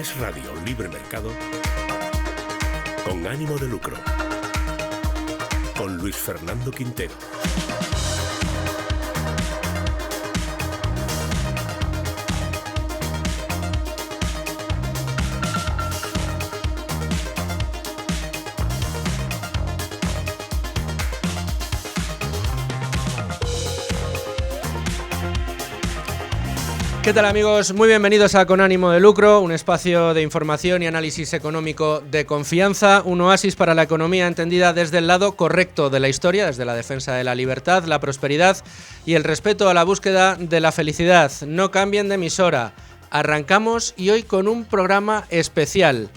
Es Radio Libre Mercado con ánimo de lucro. Con Luis Fernando Quintero. ¿Qué tal, amigos? Muy bienvenidos a Con Ánimo de Lucro, un espacio de información y análisis económico de confianza, un oasis para la economía entendida desde el lado correcto de la historia, desde la defensa de la libertad, la prosperidad y el respeto a la búsqueda de la felicidad. No cambien de emisora. Arrancamos y hoy con un programa especial.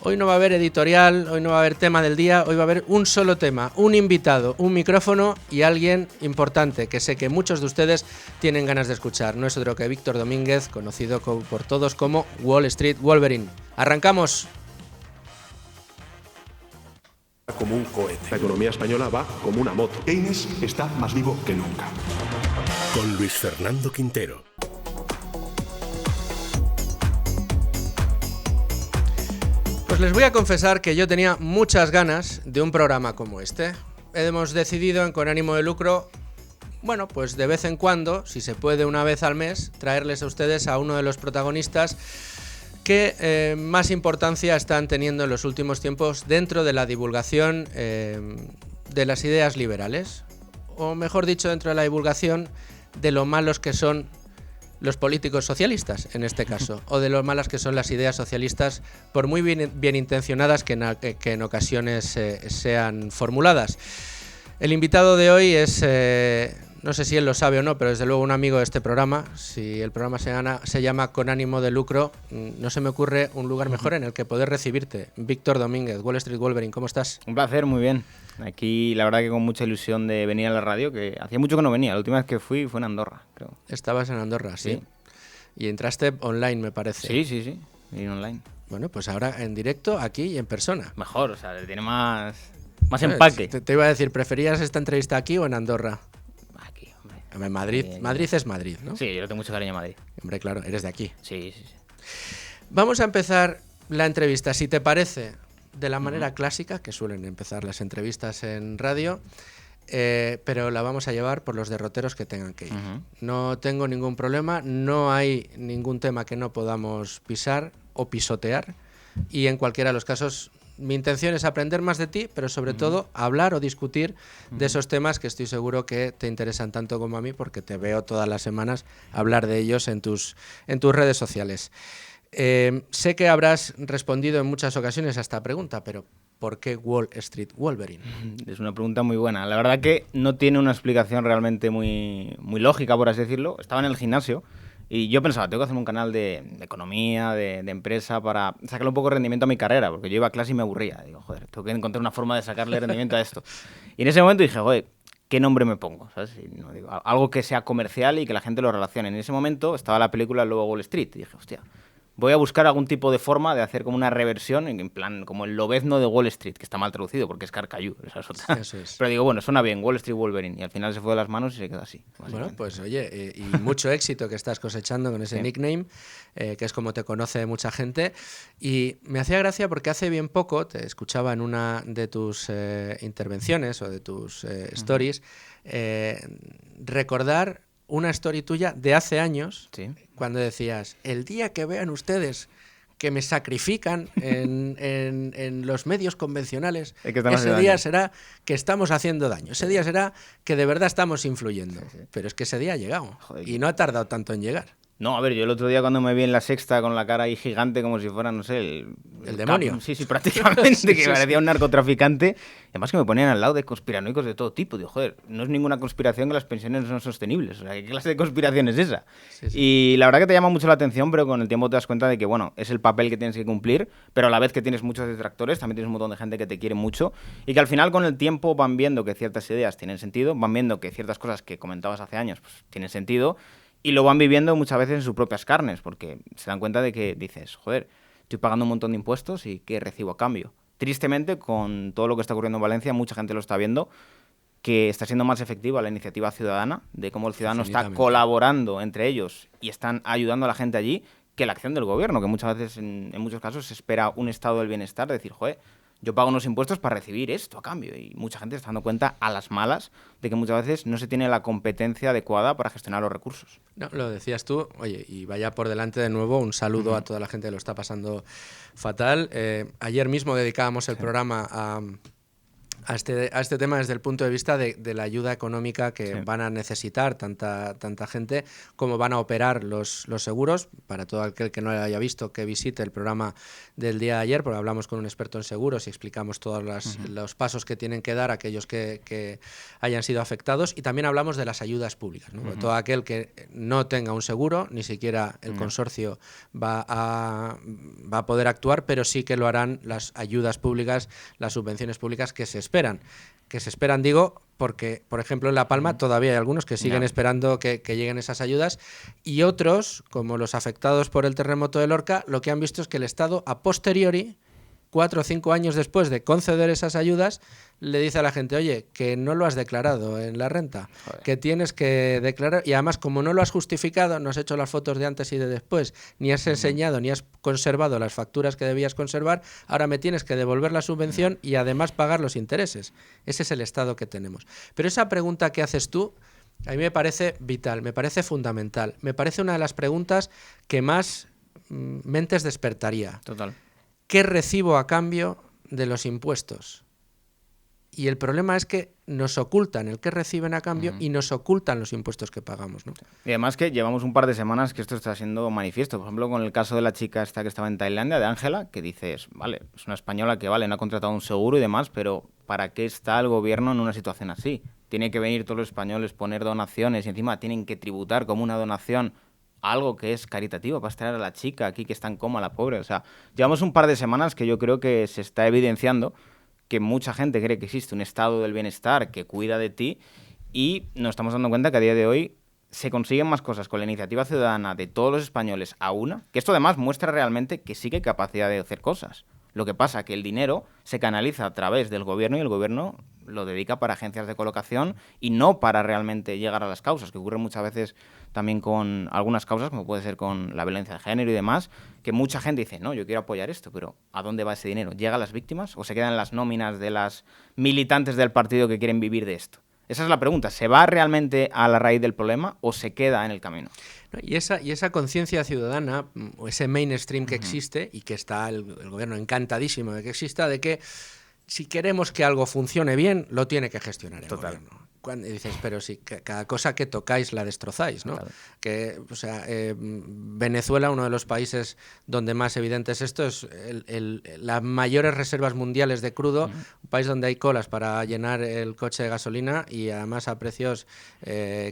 Hoy no va a haber editorial, hoy no va a haber tema del día, hoy va a haber un solo tema, un invitado, un micrófono y alguien importante que sé que muchos de ustedes tienen ganas de escuchar. No es otro que Víctor Domínguez, conocido por todos como Wall Street Wolverine. ¡Arrancamos! Como un cohete. La economía española va como una moto. Keynes está más vivo que nunca. Con Luis Fernando Quintero. Pues les voy a confesar que yo tenía muchas ganas de un programa como este. Hemos decidido en Con Ánimo de Lucro, bueno, pues de vez en cuando, si se puede una vez al mes, traerles a ustedes a uno de los protagonistas que más importancia están teniendo en los últimos tiempos dentro de la divulgación de las ideas liberales. O mejor dicho, dentro de la divulgación de lo malos que son los políticos socialistas, en este caso, o de lo malas que son las ideas socialistas, por muy bien intencionadas que en ocasiones sean formuladas. El invitado de hoy es, no sé si él lo sabe o no, pero desde luego un amigo de este programa. Si el programa se llama Con Ánimo de Lucro, no se me ocurre un lugar mejor en el que poder recibirte. Víctor Domínguez, Wall Street Wolverine, ¿cómo estás? Un placer, muy bien. Aquí la verdad que con mucha ilusión de venir a la radio, que hacía mucho que no venía. La última vez que fui fue en Andorra, creo. Estabas en Andorra, sí. Y entraste online, me parece. Sí, y online. Bueno, pues ahora en directo, aquí y en persona. Mejor, o sea, tiene más empaque. Te iba a decir, ¿preferías esta entrevista aquí o en Andorra? Aquí, hombre. En Madrid. Bien. Madrid es Madrid, ¿no? Sí, yo le tengo mucho cariño a Madrid. Hombre, claro, eres de aquí. Sí. Vamos a empezar la entrevista, si te parece, de la manera clásica, que suelen empezar las entrevistas en radio, pero la vamos a llevar por los derroteros que tengan que ir. No tengo ningún problema, no hay ningún tema que no podamos pisar o pisotear, y en cualquiera de los casos mi intención es aprender más de ti, pero sobre todo hablar o discutir de esos temas que estoy seguro que te interesan tanto como a mí, porque te veo todas las semanas hablar de ellos en tus redes sociales. Sé que habrás respondido en muchas ocasiones a esta pregunta, pero ¿por qué Wall Street Wolverine? Es una pregunta muy buena. La verdad que no tiene una explicación realmente muy lógica, por así decirlo. Estaba en el gimnasio y yo pensaba, tengo que hacer un canal de economía, de empresa, para sacarle un poco de rendimiento a mi carrera, porque yo iba a clase y me aburría. Digo, joder, tengo que encontrar una forma de sacarle rendimiento a esto. Y en ese momento dije, joder, ¿qué nombre me pongo? ¿Sabes? Y no, digo, algo que sea comercial y que la gente lo relacione. En ese momento estaba la película El Lobo de Wall Street y dije, hostia, voy a buscar algún tipo de forma de hacer como una reversión, en plan, como el lobezno de Wall Street, que está mal traducido porque es Carcayú, esa es otra. Eso es. Pero digo, bueno, suena bien, Wall Street Wolverine, y al final se fue de las manos y se quedó así. Bueno, pues oye, y mucho éxito que estás cosechando con ese nickname, que es como te conoce mucha gente. Y me hacía gracia porque hace bien poco, te escuchaba en una de tus intervenciones o de tus stories, recordar una story tuya de hace años, cuando decías, el día que vean ustedes que me sacrifican en los medios convencionales, ese día será que estamos haciendo daño, ese día será que de verdad estamos influyendo. Pero es que ese día ha llegado. Joder, y no ha tardado tanto en llegar. No, a ver, yo el otro día cuando me vi en La Sexta con la cara ahí gigante como si fuera, no sé, el demonio. Sí, prácticamente, que parecía un narcotraficante. Además que me ponían al lado de conspiranoicos de todo tipo. Digo, joder, no es ninguna conspiración que las pensiones no son sostenibles. O sea, ¿qué clase de conspiración es esa? Sí. Y la verdad que te llama mucho la atención, pero con el tiempo te das cuenta de que, bueno, es el papel que tienes que cumplir, pero a la vez que tienes muchos detractores, también tienes un montón de gente que te quiere mucho y que al final con el tiempo van viendo que ciertas ideas tienen sentido, van viendo que ciertas cosas que comentabas hace años pues, tienen sentido. Y lo van viviendo muchas veces en sus propias carnes, porque se dan cuenta de que dices, joder, estoy pagando un montón de impuestos y ¿qué recibo a cambio? Tristemente, con todo lo que está ocurriendo en Valencia, mucha gente lo está viendo, que está siendo más efectiva la iniciativa ciudadana, de cómo el ciudadano está colaborando entre ellos y están ayudando a la gente allí, que la acción del gobierno, que muchas veces, en muchos casos, se espera un estado del bienestar, de decir, joder, yo pago unos impuestos para recibir esto a cambio. Y mucha gente está dando cuenta a las malas de que muchas veces no se tiene la competencia adecuada para gestionar los recursos. No, lo decías tú, oye, y vaya por delante de nuevo un saludo a toda la gente que lo está pasando fatal. Ayer mismo dedicábamos el programa a este tema desde el punto de vista de la ayuda económica que van a necesitar tanta gente, cómo van a operar los seguros. Para todo aquel que no lo haya visto, que visite el programa del día de ayer, porque hablamos con un experto en seguros y explicamos todos los pasos que tienen que dar aquellos que hayan sido afectados, y también hablamos de las ayudas públicas, ¿no? Todo aquel que no tenga un seguro, ni siquiera el consorcio va a poder actuar, pero sí que lo harán las ayudas públicas, las subvenciones públicas que se esperan. Digo, porque, por ejemplo, en La Palma todavía hay algunos que siguen esperando que lleguen esas ayudas, y otros, como los afectados por el terremoto de Lorca, lo que han visto es que el Estado, a posteriori, 4 o 5 años después de conceder esas ayudas, le dice a la gente, oye, que no lo has declarado en la renta, que tienes que declarar, y además como no lo has justificado, no has hecho las fotos de antes y de después, ni has enseñado, ni has conservado las facturas que debías conservar, ahora me tienes que devolver la subvención y además pagar los intereses. Ese es el estado que tenemos. Pero esa pregunta que haces tú, a mí me parece vital, me parece fundamental, me parece una de las preguntas que más mentes despertaría. Total. ¿Qué recibo a cambio de los impuestos? Y el problema es que nos ocultan el que reciben a cambio y nos ocultan los impuestos que pagamos, ¿no? Y además que llevamos un par de semanas que esto está siendo manifiesto. Por ejemplo, con el caso de la chica esta que estaba en Tailandia, de Ángela, que dices, vale, es una española que, vale, no ha contratado un seguro y demás, pero ¿para qué está el gobierno en una situación así? Tiene que venir todos los españoles, poner donaciones y encima tienen que tributar como una donación algo que es caritativo para traer a la chica aquí que está en coma, la pobre. O sea, llevamos un par de semanas que yo creo que se está evidenciando que mucha gente cree que existe un estado del bienestar que cuida de ti, y nos estamos dando cuenta que a día de hoy se consiguen más cosas con la iniciativa ciudadana de todos los españoles a una, que esto además muestra realmente que sí que hay capacidad de hacer cosas. Lo que pasa es que el dinero se canaliza a través del gobierno y el gobierno lo dedica para agencias de colocación y no para realmente llegar a las causas, que ocurre muchas veces también con algunas causas, como puede ser con la violencia de género y demás, que mucha gente dice, no, yo quiero apoyar esto, pero ¿a dónde va ese dinero? ¿Llega a las víctimas o se quedan en las nóminas de las militantes del partido que quieren vivir de esto? Esa es la pregunta. ¿Se va realmente a la raíz del problema o se queda en el camino? Y esa conciencia ciudadana, o ese mainstream que existe, y que está el gobierno encantadísimo de que exista, de que si queremos que algo funcione bien, lo tiene que gestionar el gobierno. Y dices, pero si cada cosa que tocáis la destrozáis, ¿no? Claro. Que, o sea, Venezuela, uno de los países donde más evidente es esto, es las mayores reservas mundiales de crudo, un país donde hay colas para llenar el coche de gasolina y además a precios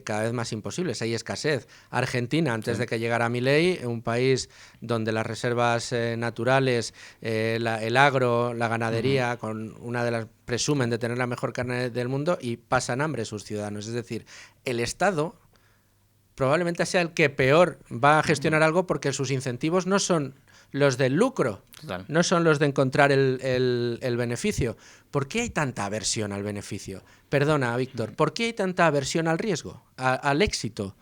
cada vez más imposibles. Hay escasez. Argentina, antes de que llegara Milei, un país donde las reservas naturales, el agro, la ganadería, con una de las presumen de tener la mejor carne del mundo, y pasan hambre sus ciudadanos. Es decir, el Estado probablemente sea el que peor va a gestionar algo, porque sus incentivos no son los del lucro, no son los de encontrar el beneficio. ¿Por qué hay tanta aversión al beneficio? Perdona, Víctor, ¿por qué hay tanta aversión al riesgo, al éxito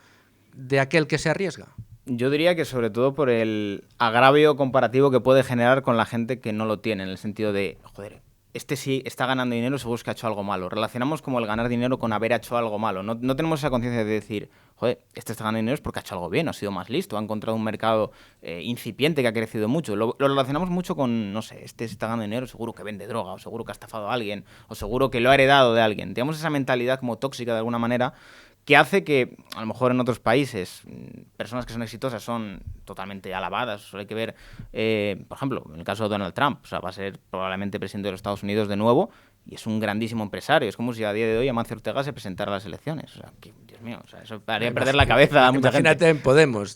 de aquel que se arriesga? Yo diría que sobre todo por el agravio comparativo que puede generar con la gente que no lo tiene, en el sentido de, joder, este sí está ganando dinero, seguro que ha hecho algo malo. Relacionamos como el ganar dinero con haber hecho algo malo. No tenemos esa conciencia de decir, joder, este está ganando dinero es porque ha hecho algo bien, ha sido más listo, ha encontrado un mercado incipiente que ha crecido mucho. Lo relacionamos mucho con, no sé, este está ganando dinero, seguro que vende droga, o seguro que ha estafado a alguien, o seguro que lo ha heredado de alguien. Tenemos esa mentalidad como tóxica de alguna manera, que hace que, a lo mejor en otros países, personas que son exitosas son totalmente alabadas. Hay que ver, por ejemplo, en el caso de Donald Trump, o sea, va a ser probablemente presidente de los Estados Unidos de nuevo, y es un grandísimo empresario. Es como si a día de hoy Amancio Ortega se presentara a las elecciones. O sea, que, Dios mío, o sea, eso haría perder la cabeza a mucha gente. Imagínate en Podemos,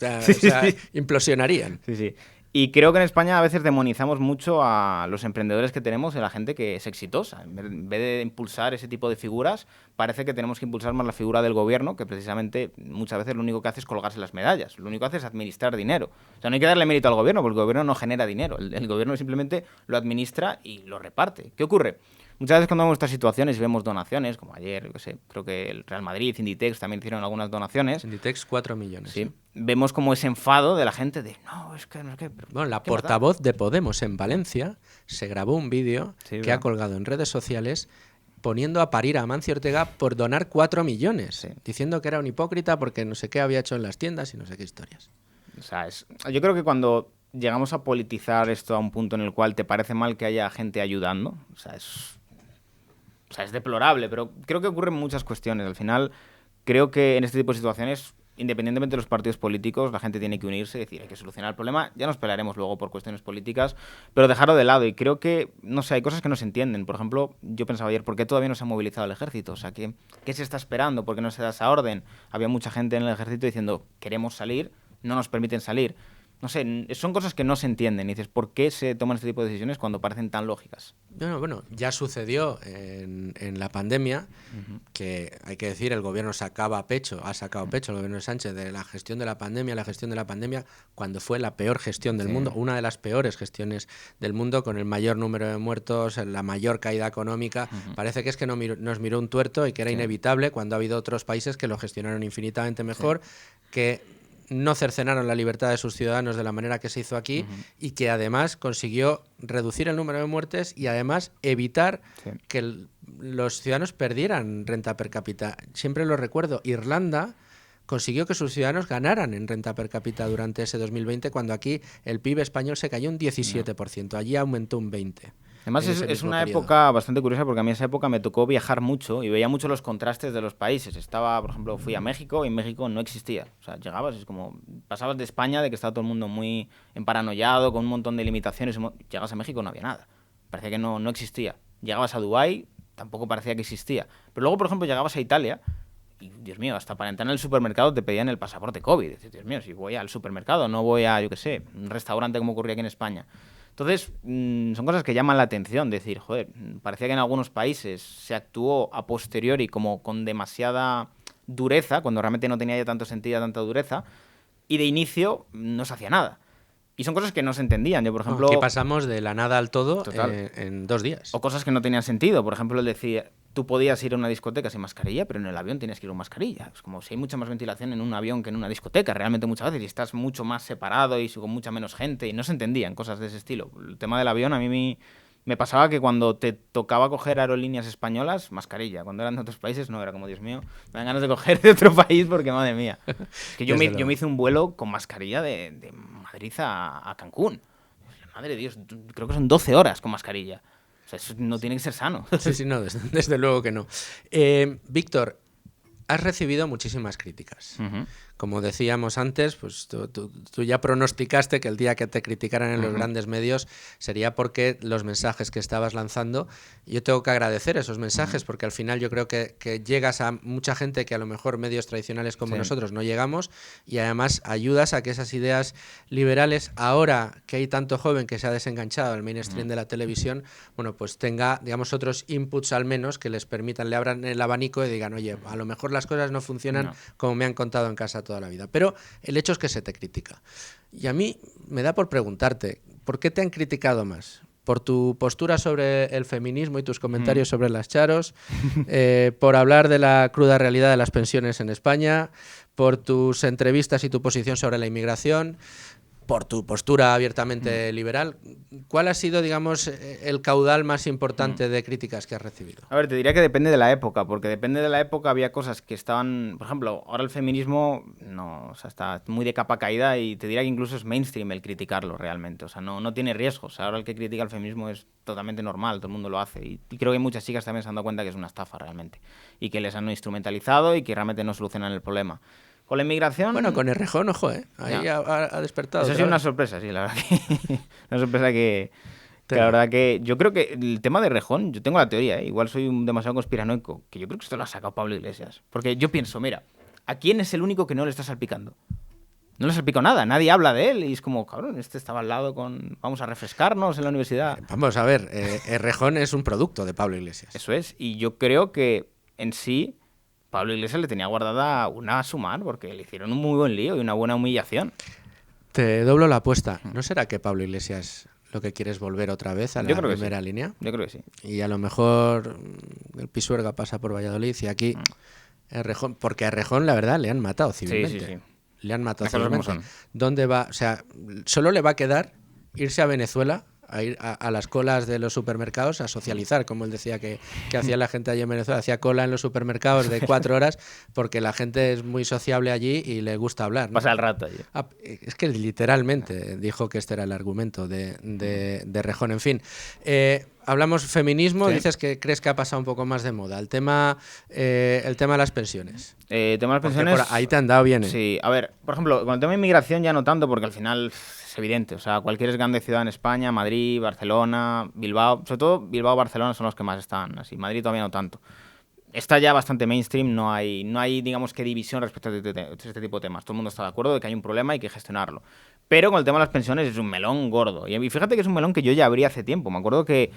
implosionarían. Sí. Y creo que en España a veces demonizamos mucho a los emprendedores que tenemos y a la gente que es exitosa. En vez de impulsar ese tipo de figuras, parece que tenemos que impulsar más la figura del gobierno, que precisamente muchas veces lo único que hace es colgarse las medallas. Lo único que hace es administrar dinero. O sea, no hay que darle mérito al gobierno, porque el gobierno no genera dinero. El gobierno simplemente lo administra y lo reparte. ¿Qué ocurre? muchas veces cuando vemos estas situaciones y vemos donaciones, como ayer, yo qué sé, creo que el Real Madrid, Inditex también hicieron algunas donaciones. Inditex 4 millones. Sí. Vemos como ese enfado de la gente de, no, es que no es que... Bueno, la portavoz de Podemos en Valencia se grabó un vídeo que ha colgado en redes sociales poniendo a parir a Amancio Ortega por donar 4 millones, diciendo que era un hipócrita porque no sé qué había hecho en las tiendas y no sé qué historias. O sea, yo creo que cuando llegamos a politizar esto a un punto en el cual te parece mal que haya gente ayudando, o sea, es deplorable, pero creo que ocurren muchas cuestiones. Al final, creo que en este tipo de situaciones, independientemente de los partidos políticos, la gente tiene que unirse y decir, hay que solucionar el problema, ya nos pelearemos luego por cuestiones políticas, pero dejarlo de lado. Y creo que, no sé, hay cosas que no se entienden. Por ejemplo, yo pensaba ayer, ¿por qué todavía no se ha movilizado el ejército? O sea, ¿qué se está esperando? ¿Por qué no se da esa orden? Había mucha gente en el ejército diciendo, queremos salir, no nos permiten salir. No sé, son cosas que no se entienden. Y dices, ¿por qué se toman este tipo de decisiones cuando parecen tan lógicas? Bueno, ya sucedió en la pandemia, que hay que decir, el gobierno ha sacado pecho el gobierno de Sánchez de la gestión de la pandemia, cuando fue la peor gestión del mundo, una de las peores gestiones del mundo, con el mayor número de muertos, la mayor caída económica. Parece que es que nos miró un tuerto y que era inevitable, cuando ha habido otros países que lo gestionaron infinitamente mejor, que no cercenaron la libertad de sus ciudadanos de la manera que se hizo aquí y que además consiguió reducir el número de muertes y además evitar que los ciudadanos perdieran renta per cápita. Siempre lo recuerdo, Irlanda consiguió que sus ciudadanos ganaran en renta per cápita durante ese 2020, cuando aquí el PIB español se cayó un 17%, allí aumentó un 20%. Además es una época bastante curiosa, porque a mí esa época me tocó viajar mucho y veía mucho los contrastes de los países. Por ejemplo, fui a México y en México no existía. O sea, llegabas, es como, pasabas de España, de que estaba todo el mundo muy emparanoiado, con un montón de limitaciones, llegabas a México, no había nada. Parecía que no existía. Llegabas a Dubái, tampoco parecía que existía. Pero luego, por ejemplo, llegabas a Italia y, Dios mío, hasta para entrar en el supermercado te pedían el pasaporte COVID. Dices, Dios mío, si voy al supermercado, no voy a, yo qué sé, un restaurante como ocurría aquí en España. Entonces, son cosas que llaman la atención, decir, joder, parecía que en algunos países se actuó a posteriori como con demasiada dureza, cuando realmente no tenía ya tanto sentido, tanta dureza, y de inicio no se hacía nada. Y son cosas que no se entendían. Yo, por ejemplo... Aquí pasamos de la nada al todo en 2 días. O cosas que no tenían sentido. Por ejemplo, él decía, tú podías ir a una discoteca sin mascarilla, pero en el avión tienes que ir con mascarilla. Es como si hay mucha más ventilación en un avión que en una discoteca, realmente muchas veces, y estás mucho más separado y con mucha menos gente, y no se entendían cosas de ese estilo. El tema del avión, a mí me pasaba que cuando te tocaba coger aerolíneas españolas, mascarilla. Cuando eran de otros países, no, era como, Dios mío, me dan ganas de coger de otro país porque, madre mía. Que yo me hice un vuelo con mascarilla de Madrid a Cancún. Madre de Dios, creo que son 12 horas con mascarilla. O sea, eso no tiene que ser sano. Sí, no, desde luego que no. Víctor, has recibido muchísimas críticas. Como decíamos antes, pues tú ya pronosticaste que el día que te criticaran en los grandes medios sería porque los mensajes que estabas lanzando. Yo tengo que agradecer esos mensajes porque al final yo creo que llegas a mucha gente que a lo mejor medios tradicionales como nosotros no llegamos, y además ayudas a que esas ideas liberales, ahora que hay tanto joven que se ha desenganchado del mainstream de la televisión, bueno, pues tenga, digamos, otros inputs al menos que les permitan, le abran el abanico y digan, oye, a lo mejor las cosas no funcionan como me han contado en casa toda la vida. Pero el hecho es que se te critica. Y a mí me da por preguntarte, ¿por qué te han criticado más? ¿Por tu postura sobre el feminismo y tus comentarios sobre las charos? ¿Por hablar de la cruda realidad de las pensiones en España? ¿Por tus entrevistas y tu posición sobre la inmigración? ¿Por tu postura abiertamente liberal? ¿Cuál ha sido, digamos, el caudal más importante de críticas que has recibido? A ver, te diría que depende de la época, porque depende de la época había cosas que estaban... Por ejemplo, ahora el feminismo no, o sea, está muy de capa caída, y te diría que incluso es mainstream el criticarlo realmente. O sea, no tiene riesgos. Ahora el que critica el feminismo es totalmente normal, todo el mundo lo hace. Y creo que muchas chicas también se han dado cuenta que es una estafa realmente. Y que les han instrumentalizado y que realmente no solucionan el problema. Con la inmigración... Bueno, con Errejón, ojo, ahí ha despertado. Eso ha sido una sorpresa, sí, la verdad que... una sorpresa que la verdad que... Yo creo que el tema de Errejón, yo tengo la teoría, igual soy demasiado conspiranoico, que yo creo que esto lo ha sacado Pablo Iglesias. Porque yo pienso, mira, ¿a quién es el único que no le está salpicando? No le salpicó nada, nadie habla de él, y es como, cabrón, este estaba al lado con... Vamos a refrescarnos en la universidad. Vamos a ver, Errejón es un producto de Pablo Iglesias. Eso es, y yo creo que en sí... Pablo Iglesias le tenía guardada una a sumar, porque le hicieron un muy buen lío y una buena humillación. Te doblo la apuesta. ¿No será que Pablo Iglesias lo que quiere es volver otra vez a Yo la creo que primera sí. línea. Yo creo que sí. Y a lo mejor el Pisuerga pasa por Valladolid y aquí Errejón, porque a Errejón la verdad le han matado civilmente. Sí. Le han matado Las cosas como civilmente. son. ¿Dónde va? O sea, solo le va a quedar irse a Venezuela, a ir a las colas de los supermercados a socializar, como él decía que hacía la gente allí en Venezuela, hacía cola en los supermercados de 4 horas porque la gente es muy sociable allí y le gusta hablar, ¿no? Pasa el rato allí. Es que literalmente dijo que este era el argumento de Rejón. En fin, hablamos feminismo, Sí. dices que crees que ha pasado un poco más de moda. El tema de las pensiones. Tema de las Porque pensiones... por ahí te han dado bien. Sí, a ver, por ejemplo, con el tema de inmigración ya no tanto, porque al final es evidente. O sea, cualquier grande ciudad en España, Madrid, Barcelona, Bilbao, sobre todo Bilbao, Barcelona son los que más están así. Madrid todavía no tanto. Está ya bastante mainstream, no hay digamos que división respecto a este tipo de temas. Todo el mundo está de acuerdo de que hay un problema y hay que gestionarlo. Pero con el tema de las pensiones es un melón gordo. Y fíjate que es un melón que yo ya abrí hace tiempo. Me acuerdo que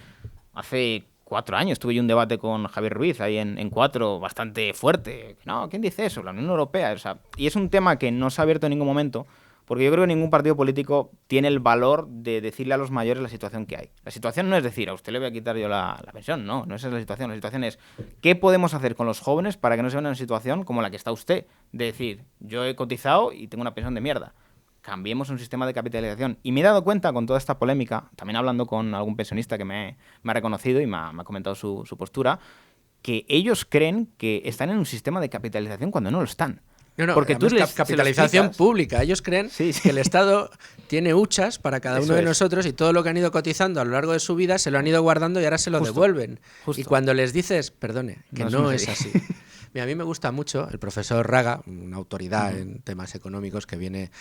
hace 4 años tuve yo un debate con Javier Ruiz ahí en 4, bastante fuerte. No, ¿quién dice eso? La Unión Europea. O sea, y es un tema que no se ha abierto en ningún momento, porque yo creo que ningún partido político tiene el valor de decirle a los mayores la situación que hay. La situación no es decir, a usted le voy a quitar yo la pensión, no esa es la situación. La situación es, ¿qué podemos hacer con los jóvenes para que no se vean en una situación como la que está usted? De decir, yo he cotizado y tengo una pensión de mierda. Cambiemos un sistema de capitalización. Y me he dado cuenta con toda esta polémica, también hablando con algún pensionista que me ha reconocido y me ha comentado su postura, que ellos creen que están en un sistema de capitalización cuando no lo están. No, porque tú les capitalización pública. Ellos creen que el Estado tiene huchas para cada uno de nosotros y todo lo que han ido cotizando a lo largo de su vida se lo han ido guardando y ahora se lo devuelven. Justo. Y cuando les dices, perdone, que no es así. así. Mira, a mí me gusta mucho el profesor Raga, una autoridad en temas económicos que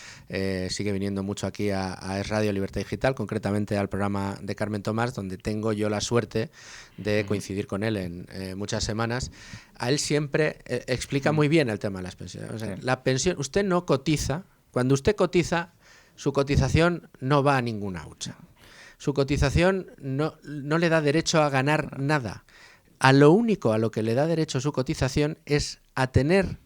sigue viniendo mucho aquí a Es Radio Libertad Digital, concretamente al programa de Carmen Tomás, donde tengo yo la suerte de coincidir con él en muchas semanas. A él siempre explica muy bien el tema de las pensiones. O sea, la pensión, usted no cotiza, cuando usted cotiza, su cotización no va a ninguna hucha. Su cotización no le da derecho a ganar nada. A lo único a lo que le da derecho su cotización es a tener,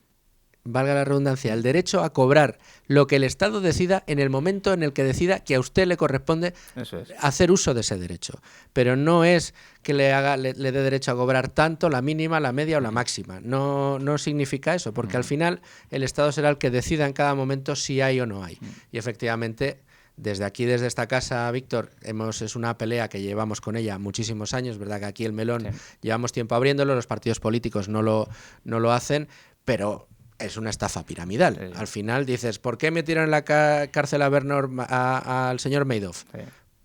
valga la redundancia, el derecho a cobrar lo que el Estado decida en el momento en el que decida que a usted le corresponde hacer uso de ese derecho. Pero no es que le dé derecho a cobrar tanto, la mínima, la media o la máxima. No significa eso, porque al final el Estado será el que decida en cada momento si hay o no hay. Y efectivamente... Desde aquí, desde esta casa, Víctor, es una pelea que llevamos con ella muchísimos años, ¿verdad? Que aquí el melón llevamos tiempo abriéndolo, los partidos políticos no lo hacen, pero es una estafa piramidal. Al final dices, ¿por qué metieron en la cárcel a al señor Madoff?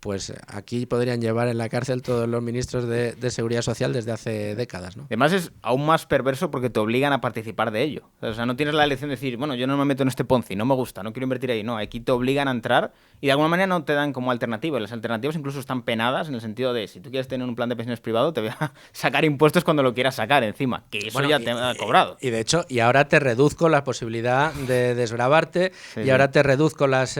Pues aquí podrían llevar en la cárcel todos los ministros de Seguridad Social desde hace décadas, ¿no? Además es aún más perverso porque te obligan a participar de ello. O sea, no tienes la elección de decir, bueno, yo no me meto en este Ponzi, no me gusta, no quiero invertir ahí. No, aquí te obligan a entrar y de alguna manera no te dan como alternativa. Las alternativas incluso están penadas en el sentido de, si tú quieres tener un plan de pensiones privado, te voy a sacar impuestos cuando lo quieras sacar encima, que eso ya te ha cobrado. Y de hecho, y ahora te reduzco la posibilidad de desbravarte y ahora te reduzco las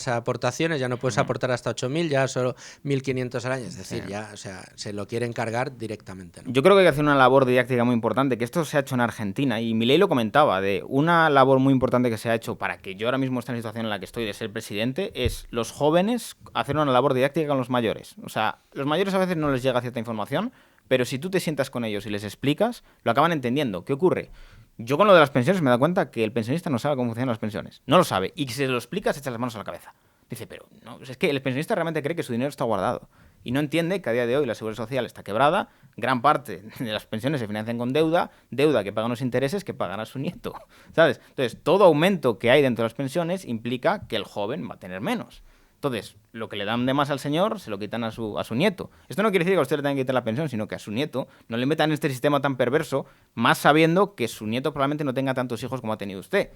aportaciones, ya no puedes aportar hasta 8.000, ya solo 1.500 al año, es decir, ya, o sea, se lo quieren cargar directamente, ¿no? Yo creo que hay que hacer una labor didáctica muy importante, que esto se ha hecho en Argentina, y Milei lo comentaba, de una labor muy importante que se ha hecho para que yo ahora mismo esté en la situación en la que estoy de ser presidente, es los jóvenes hacer una labor didáctica con los mayores. O sea, los mayores a veces no les llega cierta información, pero si tú te sientas con ellos y les explicas, lo acaban entendiendo. ¿Qué ocurre? Yo con lo de las pensiones me he dado cuenta que el pensionista no sabe cómo funcionan las pensiones. No lo sabe. Y si se lo explicas, echa las manos a la cabeza. Dice, pero no, es que el pensionista realmente cree que su dinero está guardado. Y no entiende que a día de hoy la Seguridad Social está quebrada, gran parte de las pensiones se financian con deuda que pagan los intereses que pagará su nieto, ¿sabes? Entonces, todo aumento que hay dentro de las pensiones implica que el joven va a tener menos. Entonces, lo que le dan de más al señor, se lo quitan a su nieto. Esto no quiere decir que a usted le tengan que quitar la pensión, sino que a su nieto no le metan en este sistema tan perverso, más sabiendo que su nieto probablemente no tenga tantos hijos como ha tenido usted.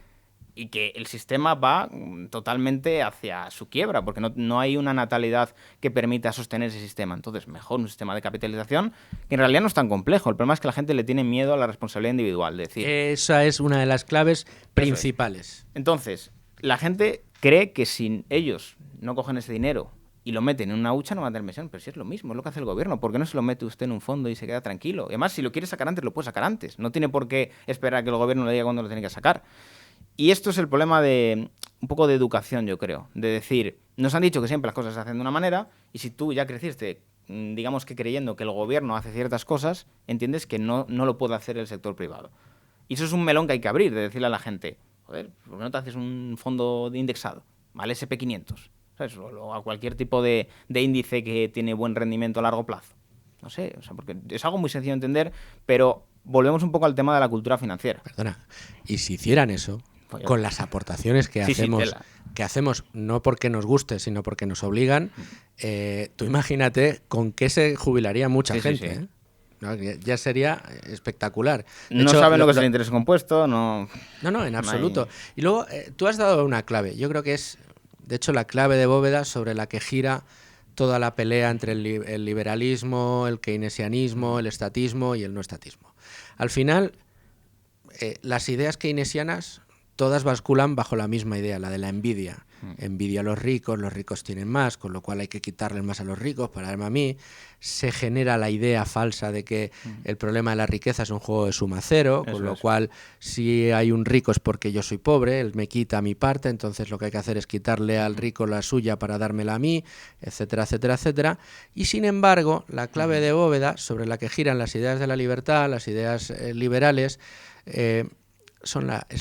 Y que el sistema va totalmente hacia su quiebra, porque no hay una natalidad que permita sostener ese sistema. Entonces, mejor un sistema de capitalización que en realidad no es tan complejo. El problema es que la gente le tiene miedo a la responsabilidad individual. De decir, esa es una de las claves principales. Entonces, la gente cree que si ellos no cogen ese dinero y lo meten en una hucha, no van a tener pensión. Pero si es lo mismo, es lo que hace el gobierno. ¿Por qué no se lo mete usted en un fondo y se queda tranquilo? Y además, si lo quiere sacar antes, lo puede sacar antes. No tiene por qué esperar a que el gobierno le diga cuándo lo tiene que sacar. Y esto es el problema de un poco de educación, yo creo. De decir, nos han dicho que siempre las cosas se hacen de una manera y si tú ya creciste, digamos que creyendo que el gobierno hace ciertas cosas, entiendes que no lo puede hacer el sector privado. Y eso es un melón que hay que abrir, de decirle a la gente, joder, ¿por qué no te haces un fondo indexado? Al SP500, ¿sabes? O a cualquier tipo de índice que tiene buen rendimiento a largo plazo. No sé, o sea, porque es algo muy sencillo de entender, pero volvemos un poco al tema de la cultura financiera. Perdona, y si hicieran eso, con las aportaciones que hacemos, no porque nos guste, sino porque nos obligan, tú imagínate con qué se jubilaría mucha gente, sí. ¿eh? No, ya sería espectacular. De hecho, saben lo que es el interés compuesto, no... No, en absoluto. Y luego, tú has dado una clave. Yo creo que es, de hecho, la clave de bóveda sobre la que gira toda la pelea entre el liberalismo, el keynesianismo, el estatismo y el no estatismo. Al final, las ideas keynesianas todas basculan bajo la misma idea, la de la envidia. Envidia a los ricos tienen más, con lo cual hay que quitarles más a los ricos para darme a mí. Se genera la idea falsa de que el problema de la riqueza es un juego de suma cero, con lo cual si hay un rico es porque yo soy pobre, él me quita mi parte, entonces lo que hay que hacer es quitarle al rico la suya para dármela a mí, etcétera, etcétera, etcétera. Y sin embargo, la clave de bóveda sobre la que giran las ideas de la libertad, las ideas liberales, es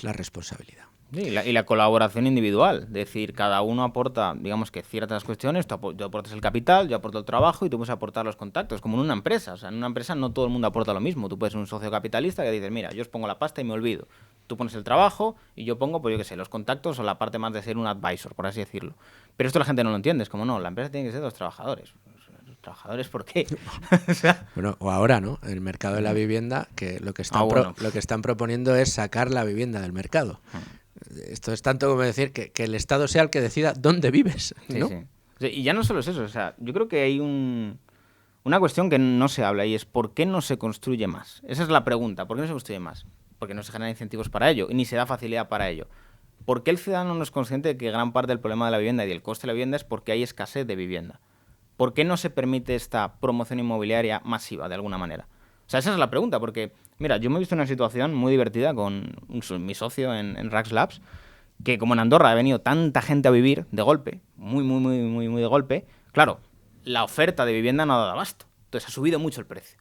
la responsabilidad. Sí, y la colaboración individual, es decir, cada uno aporta, digamos que ciertas cuestiones, tú aportas el capital, yo aporto el trabajo y tú puedes aportar los contactos, como en una empresa. O sea, en una empresa no todo el mundo aporta lo mismo. Tú puedes ser un socio capitalista que dices, mira, yo os pongo la pasta y me olvido. Tú pones el trabajo y yo pongo, pues yo qué sé, los contactos o la parte más de ser un advisor, por así decirlo. Pero esto la gente no lo entiende, es como no, la empresa tiene que ser de los trabajadores. ¿Los trabajadores por qué? O sea, bueno, o ahora, ¿no? El mercado de la vivienda, que lo que están proponiendo es sacar la vivienda del mercado. Esto es tanto como decir que el Estado sea el que decida dónde vives, ¿no? Sí. Y ya no solo es eso, o sea, yo creo que hay una cuestión que no se habla y es ¿por qué no se construye más? Esa es la pregunta, ¿por qué no se construye más? Porque no se generan incentivos para ello y ni se da facilidad para ello. ¿Por qué el ciudadano no es consciente de que gran parte del problema de la vivienda y del coste de la vivienda es porque hay escasez de vivienda? ¿Por qué no se permite esta promoción inmobiliaria masiva de alguna manera? O sea, esa es la pregunta, porque, mira, yo me he visto en una situación muy divertida con mi socio en Rax Labs, que como en Andorra ha venido tanta gente a vivir de golpe, muy de golpe, claro, la oferta de vivienda no ha dado abasto. Entonces ha subido mucho el precio.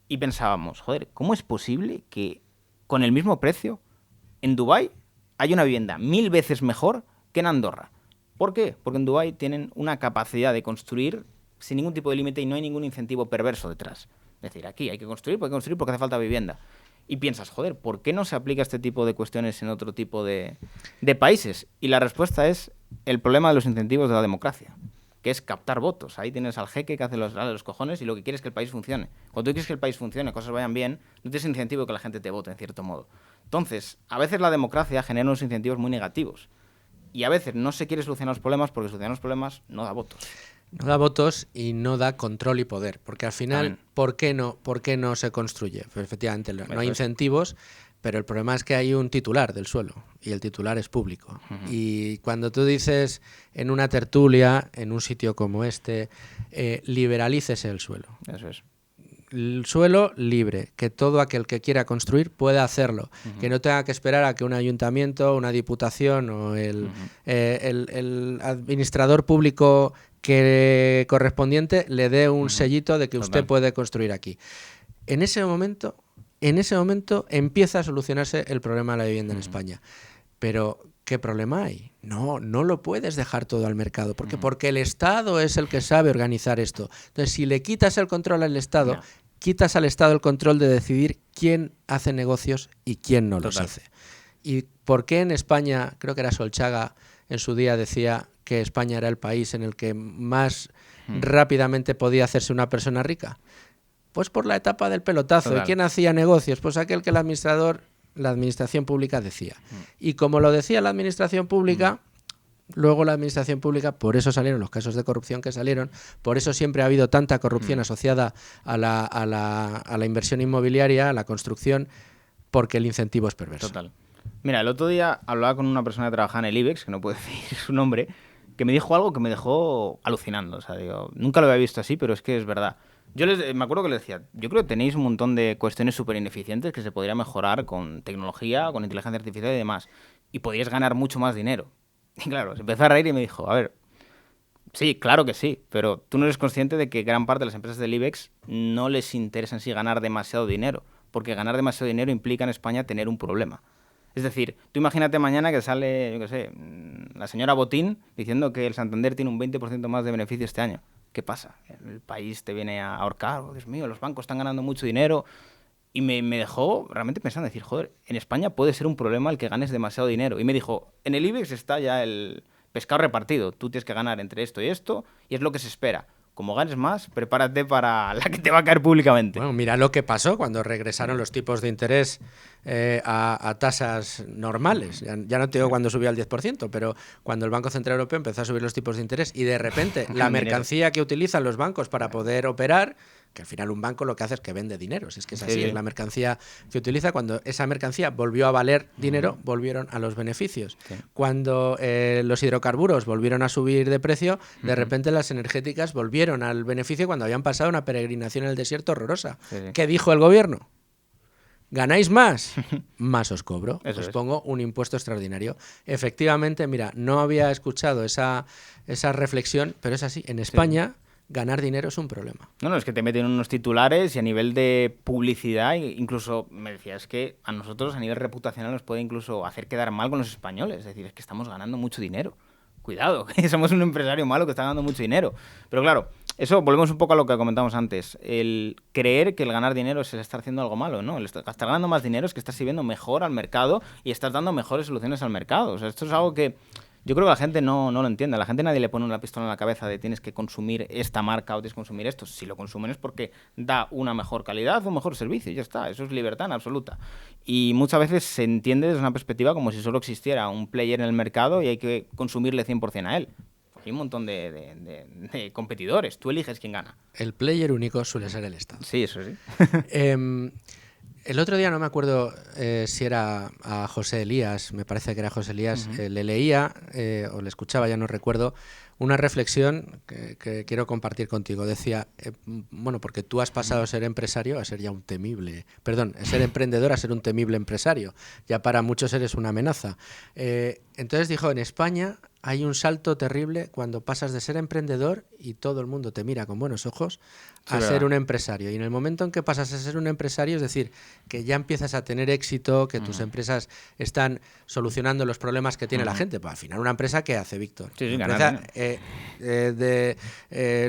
Y pensábamos, joder, ¿cómo es posible que con el mismo precio en Dubái hay una vivienda 1000 veces mejor que en Andorra? ¿Por qué? Porque en Dubái tienen una capacidad de construir sin ningún tipo de límite y no hay ningún incentivo perverso detrás. Es decir, aquí hay que construir porque hace falta vivienda. Y piensas, joder, ¿por qué no se aplica este tipo de cuestiones en otro tipo de países? Y la respuesta es el problema de los incentivos de la democracia, que es captar votos. Ahí tienes al jeque que hace los cojones y lo que quiere es que el país funcione. Cuando tú quieres que el país funcione, cosas vayan bien, no tienes incentivo de que la gente te vote, en cierto modo. Entonces, a veces la democracia genera unos incentivos muy negativos. Y a veces no se quiere solucionar los problemas porque solucionar los problemas no da votos. No da votos y no da control y poder, porque al final, ¿por qué no se construye? Pues efectivamente, no hay incentivos, pero el problema es que hay un titular del suelo y el titular es público. Y cuando tú dices en una tertulia, en un sitio como este, liberalícese el suelo. Eso es. El suelo libre, que todo aquel que quiera construir pueda hacerlo, que no tenga que esperar a que un ayuntamiento, una diputación o el administrador público que correspondiente le dé un sellito de que usted puede construir aquí. En ese momento empieza a solucionarse el problema de la vivienda en España. Pero ¿qué problema hay? No lo puedes dejar todo al mercado, porque el Estado es el que sabe organizar esto. Entonces, si le quitas el control al Estado, quitas al Estado el control de decidir quién hace negocios y quién no los hace. ¿Y por qué en España, creo que era Solchaga, en su día decía que España era el país en el que más rápidamente podía hacerse una persona rica? Pues por la etapa del pelotazo. Total. ¿Y quién hacía negocios? Pues aquel que la administración pública decía. Y como lo decía la administración pública, luego la administración pública, por eso salieron los casos de corrupción que salieron, por eso siempre ha habido tanta corrupción asociada a la inversión inmobiliaria, a la construcción, porque el incentivo es perverso. Total. Mira, el otro día hablaba con una persona que trabajaba en el IBEX, que no puedo decir su nombre, que me dijo algo que me dejó alucinando. O sea, digo, nunca lo había visto así, pero es que es verdad. Yo me acuerdo que le decía, yo creo que tenéis un montón de cuestiones súper ineficientes que se podría mejorar con tecnología, con inteligencia artificial y demás. Y podríais ganar mucho más dinero. Y claro, se empezó a reír y me dijo, a ver, sí, claro que sí, pero tú no eres consciente de que gran parte de las empresas del IBEX no les interesa en sí ganar demasiado dinero, porque ganar demasiado dinero implica en España tener un problema. Es decir, tú imagínate mañana que sale, yo qué sé, la señora Botín diciendo que el Santander tiene un 20% más de beneficio este año. ¿Qué pasa? El país te viene a ahorcar, oh, Dios mío, los bancos están ganando mucho dinero. Y me dejó realmente pensando, decir, joder, en España puede ser un problema el que ganes demasiado dinero. Y me dijo, en el IBEX está ya el pescado repartido, tú tienes que ganar entre esto y esto, y es lo que se espera. Como ganes más, prepárate para la que te va a caer públicamente. Bueno, mira lo que pasó cuando regresaron los tipos de interés a tasas normales. Ya no te digo cuando subió al 10%, pero cuando el Banco Central Europeo empezó a subir los tipos de interés y de repente la mercancía que utilizan los bancos para poder operar, que al final un banco lo que hace es que vende dinero, si es que es así, es la mercancía que utiliza. Cuando esa mercancía volvió a valer dinero, volvieron a los beneficios. Sí. Cuando los hidrocarburos volvieron a subir de precio, de repente las energéticas volvieron al beneficio cuando habían pasado una peregrinación en el desierto horrorosa. ¿Qué dijo el gobierno? ¿Ganáis más? Más os cobro. Os pongo un impuesto extraordinario. Efectivamente, mira, no había escuchado esa reflexión, pero es así. En España... ganar dinero es un problema. No, es que te meten unos titulares y a nivel de publicidad, incluso me decías que a nosotros a nivel reputacional nos puede incluso hacer quedar mal con los españoles. Es decir, es que estamos ganando mucho dinero. Cuidado, que somos un empresario malo que está ganando mucho dinero. Pero claro, eso volvemos un poco a lo que comentamos antes. El creer que el ganar dinero es el estar haciendo algo malo, ¿no? El estar ganando más dinero es que estás sirviendo mejor al mercado y estás dando mejores soluciones al mercado. O sea, esto es algo que... yo creo que la gente no lo entiende. A la gente nadie le pone una pistola en la cabeza de tienes que consumir esta marca o tienes que consumir esto. Si lo consumen es porque da una mejor calidad o un mejor servicio. Y ya está. Eso es libertad en absoluta. Y muchas veces se entiende desde una perspectiva como si solo existiera un player en el mercado y hay que consumirle 100% a él. Hay un montón de competidores. Tú eliges quién gana. El player único suele ser el Estado. Sí, eso sí. El otro día no me acuerdo si era a José Elías, me parece que era José Elías, le leía o le escuchaba, ya no recuerdo, una reflexión que quiero compartir contigo. Decía, bueno, porque tú has pasado a ser empresario a ser ya un temible, perdón, a ser emprendedor a ser un temible empresario. Ya para muchos eres una amenaza. Entonces dijo, en España hay un salto terrible cuando pasas de ser emprendedor y todo el mundo te mira con buenos ojos a ser un empresario. Y en el momento en que pasas a ser un empresario, es decir, que ya empiezas a tener éxito, que tus empresas están solucionando los problemas que tiene la gente. Pues al final una empresa, ¿qué hace, Víctor? Sí, Empresa,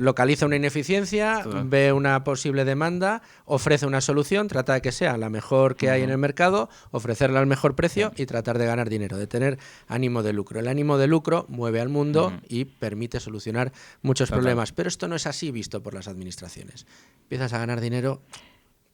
localiza una ineficiencia, ve una posible demanda, ofrece una solución, trata de que sea la mejor que hay en el mercado, ofrecerla al mejor precio y tratar de ganar dinero, de tener ánimo de lucro. El ánimo de lucro mueve al mundo y permite solucionar muchos problemas. Pero esto no es así visto por las administraciones. Empiezas a ganar dinero,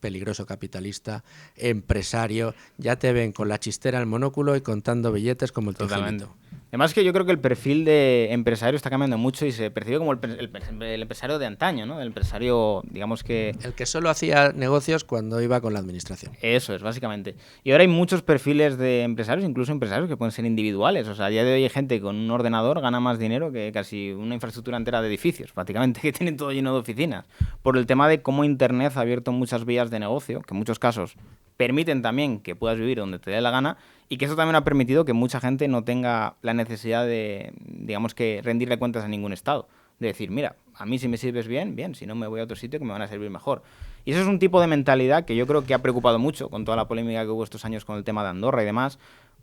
peligroso capitalista, empresario, ya te ven con la chistera, el monóculo y contando billetes como el Totalmente. Además que yo creo que el perfil de empresario está cambiando mucho y se percibe como el empresario de antaño, ¿no? El empresario, digamos que... el que solo hacía negocios cuando iba con la administración. Eso es, básicamente. Y ahora hay muchos perfiles de empresarios, incluso empresarios que pueden ser individuales. O sea, a día de hoy hay gente con un ordenador gana más dinero que casi una infraestructura entera de edificios, prácticamente, que tienen todo lleno de oficinas. Por el tema de cómo Internet ha abierto muchas vías de negocio, que en muchos casos permiten también que puedas vivir donde te dé la gana, y que eso también ha permitido que mucha gente no tenga la necesidad de, digamos que, rendirle cuentas a ningún estado. De decir, mira, a mí si me sirves bien, bien, si no me voy a otro sitio que me van a servir mejor. Y eso es un tipo de mentalidad que yo creo que ha preocupado mucho con toda la polémica que hubo estos años con el tema de Andorra y demás,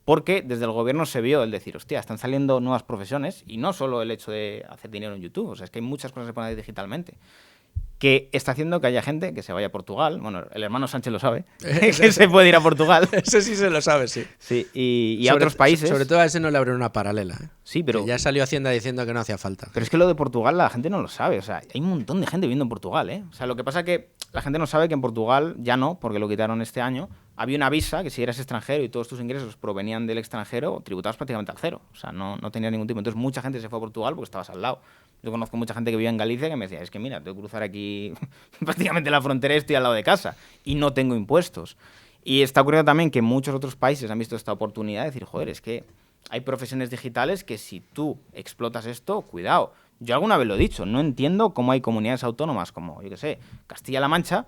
porque desde el gobierno se vio el decir, hostia, están saliendo nuevas profesiones, y no solo el hecho de hacer dinero en YouTube, o sea, es que hay muchas cosas que se pueden hacer digitalmente, que está haciendo que haya gente que se vaya a Portugal. Bueno, el hermano Sánchez lo sabe, que se puede ir a Portugal. Ese sí se lo sabe, sí. Sí, y a otros países. Sobre todo a ese no le abrió una paralela. Sí, pero... que ya salió Hacienda diciendo que no hacía falta. Pero es que lo de Portugal la gente no lo sabe. O sea, hay un montón de gente viviendo en Portugal, ¿eh? O sea, lo que pasa es que la gente no sabe que en Portugal ya no, porque lo quitaron este año. Había una visa que si eras extranjero y todos tus ingresos provenían del extranjero, tributabas prácticamente al cero. O sea, no tenías ningún tipo. Entonces mucha gente se fue a Portugal porque estabas al lado. Yo conozco mucha gente que vivía en Galicia que me decía, es que mira, tengo que cruzar aquí prácticamente la frontera, estoy al lado de casa y no tengo impuestos. Y está ocurriendo también que muchos otros países han visto esta oportunidad de decir, joder, es que hay profesiones digitales que si tú explotas esto, cuidado. Yo alguna vez lo he dicho, no entiendo cómo hay comunidades autónomas como, yo qué sé, Castilla-La Mancha,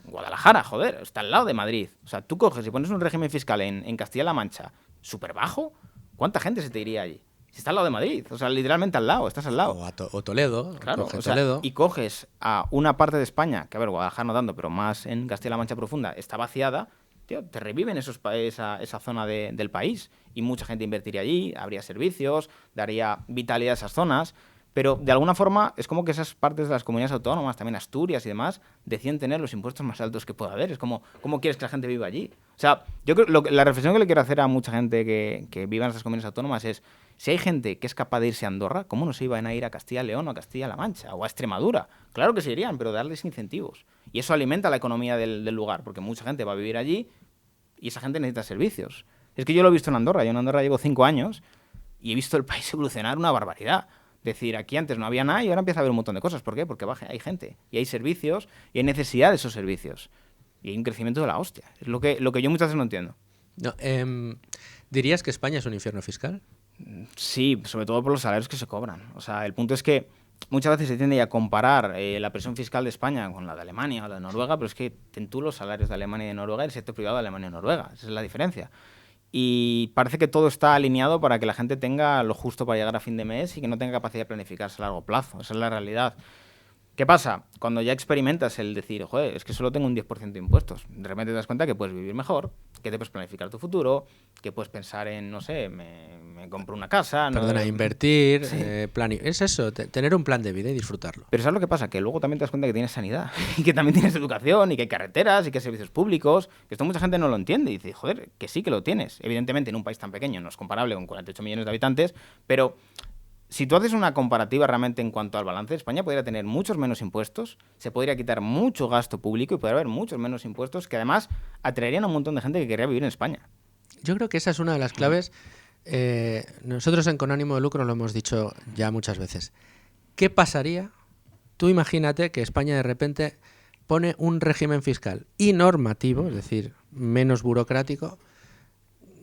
Guadalajara, joder, está al lado de Madrid. O sea, tú coges y pones un régimen fiscal en Castilla-La Mancha súper bajo, ¿cuánta gente se te iría allí? Está al lado de Madrid, o sea, literalmente al lado, estás al lado. O Toledo, Claro, coge o sea, Toledo. y coges a una parte de España, que a ver, Guadalajara no tanto, pero más en Castilla-La Mancha profunda, está vaciada, tío, te reviven esa zona del país y mucha gente invertiría allí, habría servicios, daría vitalidad a esas zonas, pero de alguna forma es como que esas partes de las comunidades autónomas, también Asturias y demás, deciden tener los impuestos más altos que pueda haber. Es como, ¿cómo quieres que la gente viva allí? O sea, yo creo la reflexión que le quiero hacer a mucha gente que viva en esas comunidades autónomas es, si hay gente que es capaz de irse a Andorra, ¿cómo no se iban a ir a Castilla y León o a Castilla-La Mancha o a Extremadura? Claro que se irían, pero darles incentivos. Y eso alimenta la economía del lugar, porque mucha gente va a vivir allí y esa gente necesita servicios. Es que yo lo he visto en Andorra. Yo en Andorra llevo 5 años y he visto el país evolucionar una barbaridad. Es decir, aquí antes no había nada y ahora empieza a haber un montón de cosas. ¿Por qué? Porque hay gente y hay servicios y hay necesidad de esos servicios. Y hay un crecimiento de la hostia. Es lo que yo muchas veces no entiendo. No, ¿dirías que España es un infierno fiscal? Sí, sobre todo por los salarios que se cobran. O sea, el punto es que muchas veces se tiende a comparar la presión fiscal de España con la de Alemania o la de Noruega, pero es que tú los salarios de Alemania y de Noruega y el sector privado de Alemania y Noruega. Esa es la diferencia. Y parece que todo está alineado para que la gente tenga lo justo para llegar a fin de mes y que no tenga capacidad de planificarse a largo plazo. Esa es la realidad. ¿Qué pasa? Cuando ya experimentas el decir, joder, es que solo tengo un 10% de impuestos, de repente te das cuenta que puedes vivir mejor, que te puedes planificar tu futuro, que puedes pensar en, no sé, me compro una casa... Perdona, invertir, sí. Es eso, tener un plan de vida y disfrutarlo. Pero ¿sabes lo que pasa? Que luego también te das cuenta que tienes sanidad, y que también tienes educación, y que hay carreteras, y que hay servicios públicos, que esto mucha gente no lo entiende, y dice, joder, que sí que lo tienes. Evidentemente en un país tan pequeño no es comparable con 48 millones de habitantes, pero... Si tú haces una comparativa realmente en cuanto al balance, España podría tener muchos menos impuestos, se podría quitar mucho gasto público y podría haber muchos menos impuestos que además atraerían a un montón de gente que querría vivir en España. Yo creo que esa es una de las claves. Nosotros en Con Ánimo de Lucro lo hemos dicho ya muchas veces. ¿Qué pasaría? Tú imagínate que España de repente pone un régimen fiscal y normativo, es decir, menos burocrático.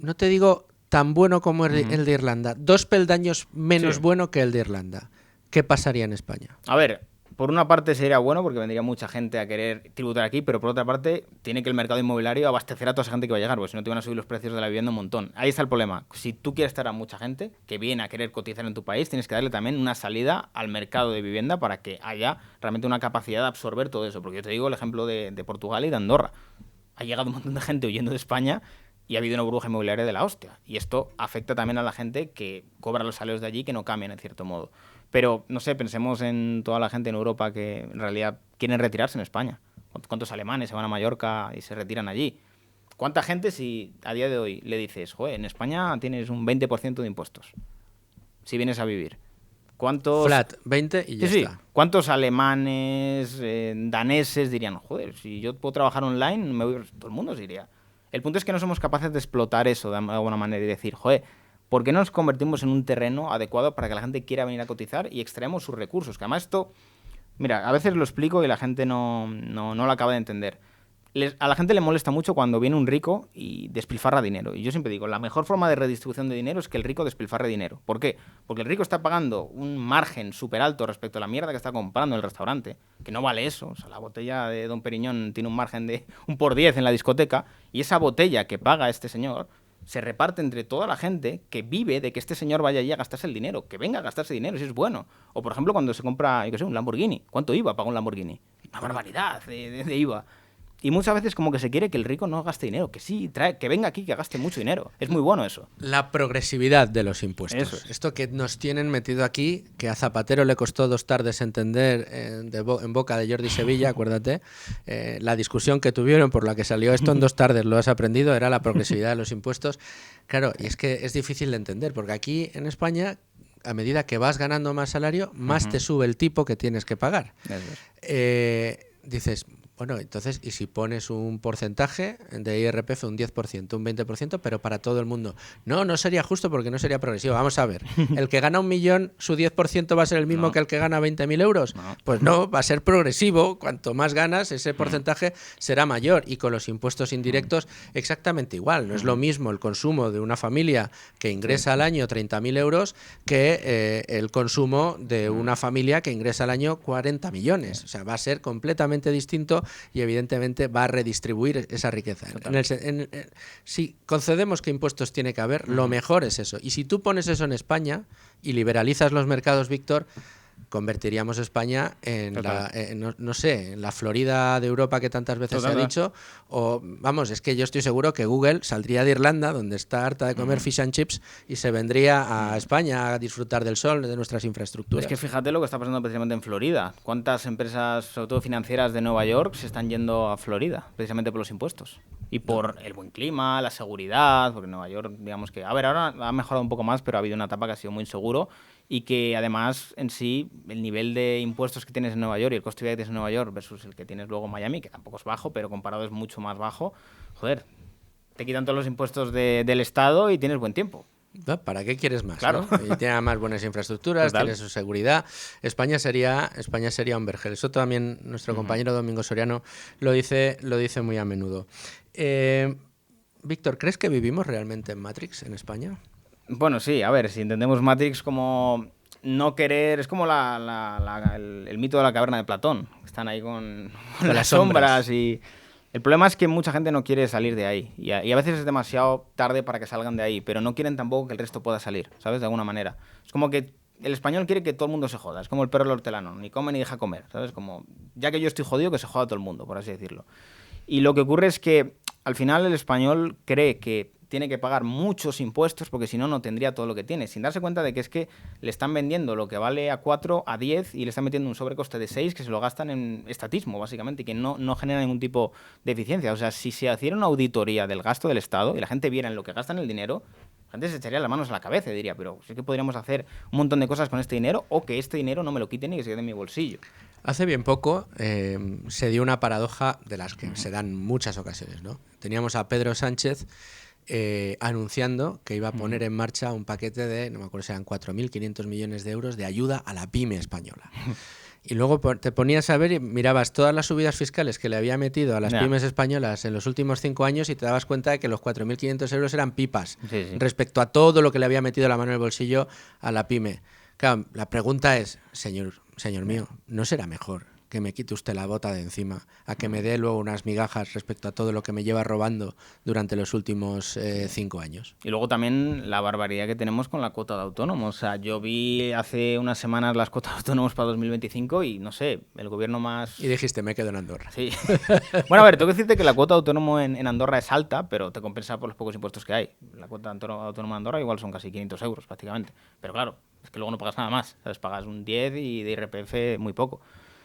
No te digo... tan bueno como el de Irlanda, 2 peldaños menos bueno que el de Irlanda. ¿Qué pasaría en España? A ver, por una parte sería bueno porque vendría mucha gente a querer tributar aquí, pero por otra parte tiene que el mercado inmobiliario abastecer a toda esa gente que va a llegar, porque si no te van a subir los precios de la vivienda un montón. Ahí está el problema. Si tú quieres estar a mucha gente que viene a querer cotizar en tu país, tienes que darle también una salida al mercado de vivienda para que haya realmente una capacidad de absorber todo eso. Porque yo te digo el ejemplo de Portugal y de Andorra. Ha llegado un montón de gente huyendo de España y ha habido una burbuja inmobiliaria de la hostia. Y esto afecta también a la gente que cobra los salarios de allí, que no cambian en cierto modo. Pero, no sé, pensemos en toda la gente en Europa que en realidad quieren retirarse en España. ¿Cuántos alemanes se van a Mallorca y se retiran allí? ¿Cuánta gente si a día de hoy le dices, joder, en España tienes un 20% de impuestos si vienes a vivir? ¿Cuántos... Flat, 20 y ya está. ¿Cuántos alemanes, daneses dirían, joder, si yo puedo trabajar online, todo el mundo se iría? El punto es que no somos capaces de explotar eso de alguna manera y decir, joder, ¿por qué no nos convertimos en un terreno adecuado para que la gente quiera venir a cotizar y extraemos sus recursos? Que además esto, mira, a veces lo explico y la gente no lo acaba de entender. A la gente le molesta mucho cuando viene un rico y despilfarra dinero. Y yo siempre digo, la mejor forma de redistribución de dinero es que el rico despilfarre dinero. ¿Por qué? Porque el rico está pagando un margen súper alto respecto a la mierda que está comprando en el restaurante, que no vale eso. O sea, la botella de Don Periñón tiene un margen de un por 10 en la discoteca, y esa botella que paga este señor se reparte entre toda la gente que vive de que este señor vaya allí a gastarse el dinero, que venga a gastarse dinero, si es bueno. O, por ejemplo, cuando se compra, yo qué sé, un Lamborghini. ¿Cuánto IVA paga un Lamborghini? Una barbaridad de IVA. Y muchas veces como que se quiere que el rico no gaste dinero, que sí, que venga aquí, que gaste mucho dinero. Es muy bueno eso. La progresividad de los impuestos. Eso es. Esto que nos tienen metido aquí, que a Zapatero le costó 2 tardes entender en boca de Jordi Sevilla, acuérdate, la discusión que tuvieron por la que salió esto en 2 tardes, lo has aprendido, era la progresividad de los impuestos. Claro, y es que es difícil de entender, porque aquí en España, a medida que vas ganando más salario, más te sube el tipo que tienes que pagar. Dices... Bueno, entonces, ¿y si pones un porcentaje de IRPF, un 10%, un 20%, pero para todo el mundo? No sería justo porque no sería progresivo. Vamos a ver, ¿el que gana 1 millón, su 10% va a ser el mismo que el que gana 20.000 euros? No. Pues no, va a ser progresivo. Cuanto más ganas, ese porcentaje será mayor. Y con los impuestos indirectos, exactamente igual. No es lo mismo el consumo de una familia que ingresa al año 30.000 euros que el consumo de una familia que ingresa al año 40 millones. O sea, va a ser completamente distinto y evidentemente va a redistribuir esa riqueza. Si concedemos que impuestos tiene que haber, lo mejor es eso. Y si tú pones eso en España y liberalizas los mercados, Víctor, convertiríamos España en en la Florida de Europa que tantas veces se ha dicho, o vamos, es que yo estoy seguro que Google saldría de Irlanda, donde está harta de comer fish and chips, y se vendría a España a disfrutar del sol, de nuestras infraestructuras. Es que fíjate lo que está pasando precisamente en Florida. ¿Cuántas empresas, sobre todo financieras de Nueva York, se están yendo a Florida? Precisamente por los impuestos. Y por el buen clima, la seguridad, porque Nueva York, digamos que... A ver, ahora ha mejorado un poco más, pero ha habido una etapa que ha sido muy inseguro y que además en sí el nivel de impuestos que tienes en Nueva York y el coste de vida que tienes en Nueva York versus el que tienes luego en Miami, que tampoco es bajo, pero comparado es mucho más bajo, joder, te quitan todos los impuestos del Estado y tienes buen tiempo. ¿Para qué quieres más? Claro. ¿no? Y tiene más buenas infraestructuras, tiene su seguridad. España sería un vergel. Eso también nuestro compañero Domingo Soriano lo dice muy a menudo. Víctor, ¿crees que vivimos realmente en Matrix en España? Bueno, sí, a ver, si entendemos Matrix como no querer... Es como el mito de la caverna de Platón. Están ahí con las sombras y... El problema es que mucha gente no quiere salir de ahí y a veces es demasiado tarde para que salgan de ahí, pero no quieren tampoco que el resto pueda salir, ¿sabes? De alguna manera. Es como que el español quiere que todo el mundo se joda, es como el perro del hortelano, ni come ni deja comer, ¿sabes? Como, ya que yo estoy jodido, que se joda todo el mundo, por así decirlo. Y lo que ocurre es que al final el español cree que tiene que pagar muchos impuestos porque si no, no tendría todo lo que tiene, sin darse cuenta de que es que le están vendiendo lo que vale a 4, a 10 y le están metiendo un sobrecoste de 6 que se lo gastan en estatismo, básicamente, y que no genera ningún tipo de eficiencia. O sea, si se hiciera una auditoría del gasto del Estado y la gente viera en lo que gastan el dinero, la gente se echaría las manos a la cabeza y diría, pero sí que podríamos hacer un montón de cosas con este dinero o que este dinero no me lo quiten y que se quede en mi bolsillo. Hace bien poco se dio una paradoja de las que se dan muchas ocasiones, ¿no? Teníamos a Pedro Sánchez anunciando que iba a poner en marcha un paquete de, no me acuerdo si eran 4.500 millones de euros de ayuda a la pyme española. Y luego te ponías a ver y mirabas todas las subidas fiscales que le había metido a las pymes españolas en los últimos 5 años y te dabas cuenta de que los 4.500 euros eran pipas respecto a todo lo que le había metido la mano en el bolsillo a la pyme. Claro, la pregunta es, señor mío, ¿no será mejor que me quite usted la bota de encima a que me dé luego unas migajas respecto a todo lo que me lleva robando durante los últimos 5 años? Y luego también la barbaridad que tenemos con la cuota de autónomos. O sea, yo vi hace unas semanas las cuotas de autónomos para 2025 y no sé, el gobierno más... Y dijiste, me quedo en Andorra. Sí. Bueno, a ver, tengo que decirte que la cuota de autónomo en Andorra es alta, pero te compensa por los pocos impuestos que hay. La cuota de autónoma de Andorra igual son casi 500 euros prácticamente. Pero claro, es que luego no pagas nada más. ¿Sabes? Pagas un 10 y de IRPF muy poco.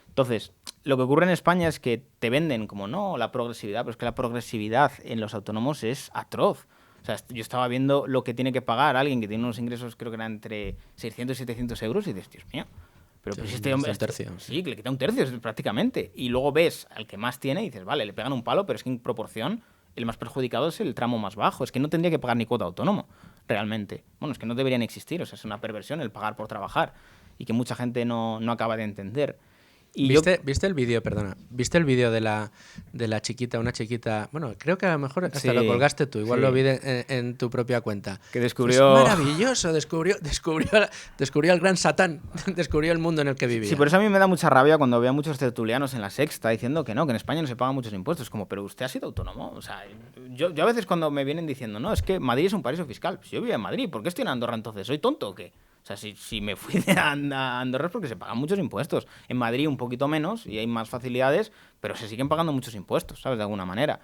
Entonces, lo que ocurre en España es que te venden como no la progresividad, pero es que la progresividad en los autónomos es atroz. O sea, yo estaba viendo lo que tiene que pagar alguien que tiene unos ingresos, creo que eran entre 600 y 700 euros, y dices, Dios mío, pero pues este hombre... Sí, que le quita un tercio prácticamente. Y luego ves al que más tiene y dices, vale, le pegan un palo, pero es que en proporción el más perjudicado es el tramo más bajo. Es que no tendría que pagar ni cuota autónomo, realmente. Bueno, es que no deberían existir, o sea, es una perversión el pagar por trabajar y que mucha gente no acaba de entender. Y ¿Viste el vídeo, perdona? ¿Viste el vídeo de la chiquita, una chiquita? Bueno, creo que a lo mejor hasta lo colgaste tú, igual lo vi en tu propia cuenta. Que descubrió... Es maravilloso, descubrió al gran Satán, descubrió el mundo en el que vivía. Sí, por eso a mí me da mucha rabia cuando veo a muchos tertulianos en La Sexta diciendo que en España no se pagan muchos impuestos. Como, pero usted ha sido autónomo. O sea, yo a veces cuando me vienen diciendo, no, es que Madrid es un paraíso fiscal. Pues yo vivo en Madrid, ¿por qué estoy en Andorra entonces? ¿Soy tonto o qué? O sea, si me fui de Andorra es porque se pagan muchos impuestos. En Madrid un poquito menos y hay más facilidades, pero se siguen pagando muchos impuestos, ¿sabes? De alguna manera.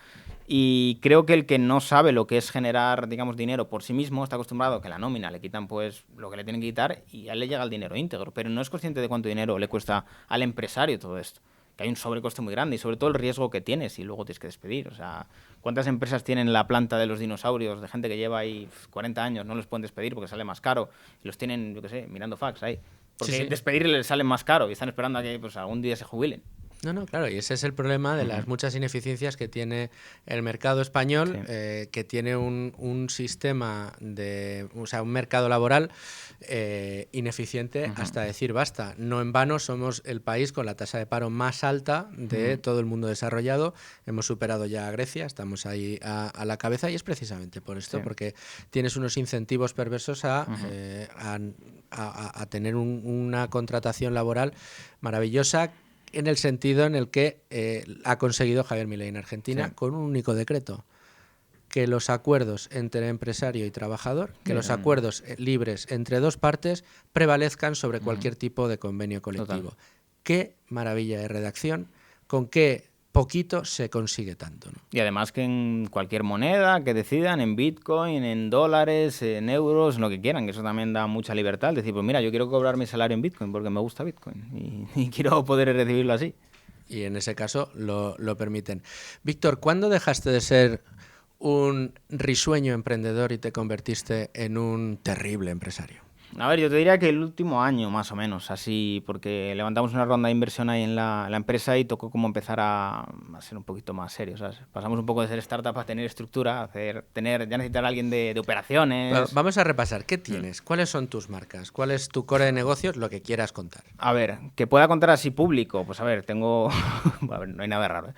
Y creo que el que no sabe lo que es generar, digamos, dinero por sí mismo, está acostumbrado a que la nómina le quitan pues lo que le tienen que quitar y a él le llega el dinero íntegro, pero no es consciente de cuánto dinero le cuesta al empresario todo esto. Que hay un sobrecoste muy grande y sobre todo el riesgo que tienes y luego tienes que despedir. O sea, ¿cuántas empresas tienen la planta de los dinosaurios de gente que lleva ahí 40 años, no los pueden despedir porque sale más caro y los tienen, yo qué sé, mirando fax ahí? Porque despedirles les sale más caro y están esperando a que pues, algún día se jubilen. No, claro, y ese es el problema de las muchas ineficiencias que tiene el mercado español, que tiene un sistema un mercado laboral ineficiente hasta decir basta. No en vano somos el país con la tasa de paro más alta de todo el mundo desarrollado. Hemos superado ya a Grecia, estamos ahí a la cabeza y es precisamente por esto, porque tienes unos incentivos perversos a tener una contratación laboral maravillosa en el sentido en el que ha conseguido Javier Milei en Argentina con un único decreto. Que los acuerdos entre empresario y trabajador, que los acuerdos libres entre dos partes prevalezcan sobre cualquier tipo de convenio colectivo. Total. Qué maravilla de redacción, con qué poquito se consigue tanto, ¿no? Y además que en cualquier moneda que decidan, en Bitcoin, en dólares, en euros, en lo que quieran, que eso también da mucha libertad. Decir, pues mira, yo quiero cobrar mi salario en Bitcoin porque me gusta Bitcoin y quiero poder recibirlo así. Y en ese caso lo permiten. Víctor, ¿cuándo dejaste de ser un risueño emprendedor y te convertiste en un terrible empresario? A ver, yo te diría que el último año más o menos, así, porque levantamos una ronda de inversión ahí en la empresa y tocó como empezar a ser un poquito más serios, ¿sabes? Pasamos un poco de ser startup a tener estructura, ya necesitar a alguien de operaciones. Bueno, vamos a repasar, ¿qué tienes? ¿Cuáles son tus marcas? ¿Cuál es tu core de negocios? Lo que quieras contar. A ver, que pueda contar así público, pues a ver, tengo... a ver, no hay nada raro,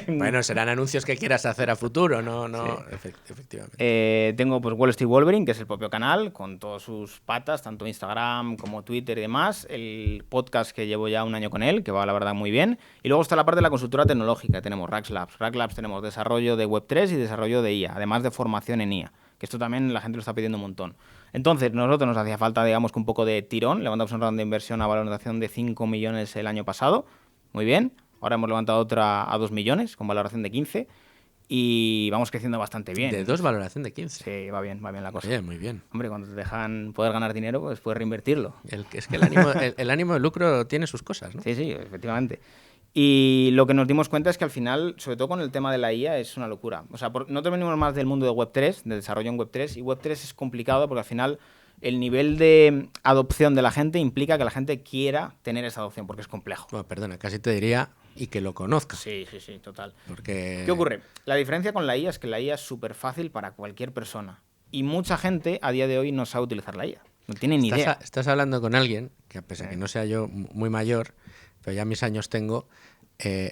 Bueno, serán anuncios que quieras hacer a futuro, no, sí. Efectivamente. Tengo pues Wall Street Wolverine, que es el propio canal, con todos sus patas, tanto Instagram como Twitter y demás, el podcast que llevo ya un año con él, que va la verdad muy bien, y luego está la parte de la consultora tecnológica, tenemos Rax Labs tenemos desarrollo de Web3 y desarrollo de IA, además de formación en IA, que esto también la gente lo está pidiendo un montón. Entonces, nosotros nos hacía falta, digamos, que un poco de tirón, levantamos una ronda de inversión a valoración de 5 millones el año pasado, muy bien, ahora hemos levantado otra a 2 millones, con valoración de 15, y vamos creciendo bastante bien. ¿De 2 valoración de 15? Sí, va bien la cosa. Bien, muy bien. Hombre, cuando te dejan poder ganar dinero, pues puedes reinvertirlo. Es que el ánimo de lucro tiene sus cosas, ¿no? Sí, efectivamente. Y lo que nos dimos cuenta es que al final, sobre todo con el tema de la IA, es una locura. O sea, nosotros venimos más del mundo de Web3, de desarrollo en Web3, y Web3 es complicado porque al final el nivel de adopción de la gente implica que la gente quiera tener esa adopción, porque es complejo. Bueno, perdona, casi te diría y que lo conozca. Sí, total. Porque... ¿Qué ocurre? La diferencia con la IA es que la IA es súper fácil para cualquier persona. Y mucha gente a día de hoy no sabe utilizar la IA. No tiene ni idea. Estás hablando con alguien, que a pesar de que no sea yo muy mayor, pero ya mis años tengo,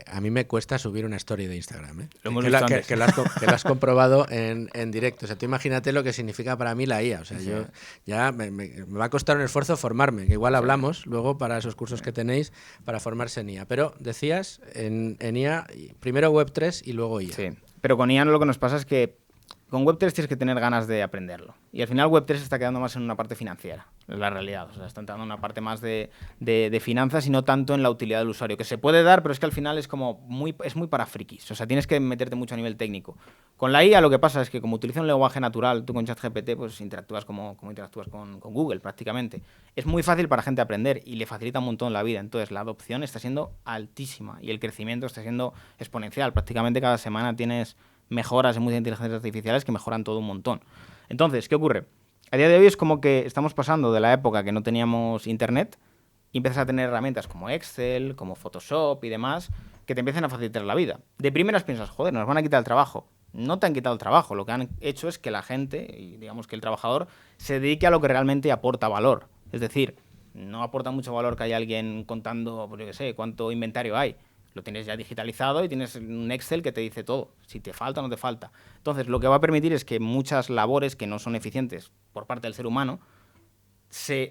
a mí me cuesta subir una story de Instagram. Lo hemos visto antes. Que lo has comprobado en directo. O sea, tú imagínate lo que significa para mí la IA. O sea, yo ya me va a costar un esfuerzo formarme, que igual hablamos luego para esos cursos que tenéis para formarse en IA. Pero decías, en IA, primero Web3 y luego IA. Sí, pero con IA lo que nos pasa es que con Web3 tienes que tener ganas de aprenderlo. Y al final Web3 se está quedando más en una parte financiera, es la realidad. O sea, está entrando en una parte más de finanzas y no tanto en la utilidad del usuario, que se puede dar, pero es que al final es muy para frikis. O sea, tienes que meterte mucho a nivel técnico. Con la IA lo que pasa es que como utiliza un lenguaje natural, tú con ChatGPT pues interactúas como interactúas con Google prácticamente. Es muy fácil para gente aprender y le facilita un montón la vida. Entonces la adopción está siendo altísima y el crecimiento está siendo exponencial. Prácticamente cada semana tienes mejoras en muchas inteligencias artificiales que mejoran todo un montón. Entonces, ¿qué ocurre? A día de hoy es como que estamos pasando de la época que no teníamos internet y empiezas a tener herramientas como Excel, como Photoshop y demás que te empiezan a facilitar la vida. De primeras piensas, joder, nos van a quitar el trabajo. No te han quitado el trabajo, lo que han hecho es que la gente, y digamos que el trabajador, se dedique a lo que realmente aporta valor. Es decir, no aporta mucho valor que haya alguien contando, pues yo qué sé, cuánto inventario hay. Lo tienes ya digitalizado y tienes un Excel que te dice todo, si te falta o no te falta. Entonces, lo que va a permitir es que muchas labores que no son eficientes por parte del ser humano,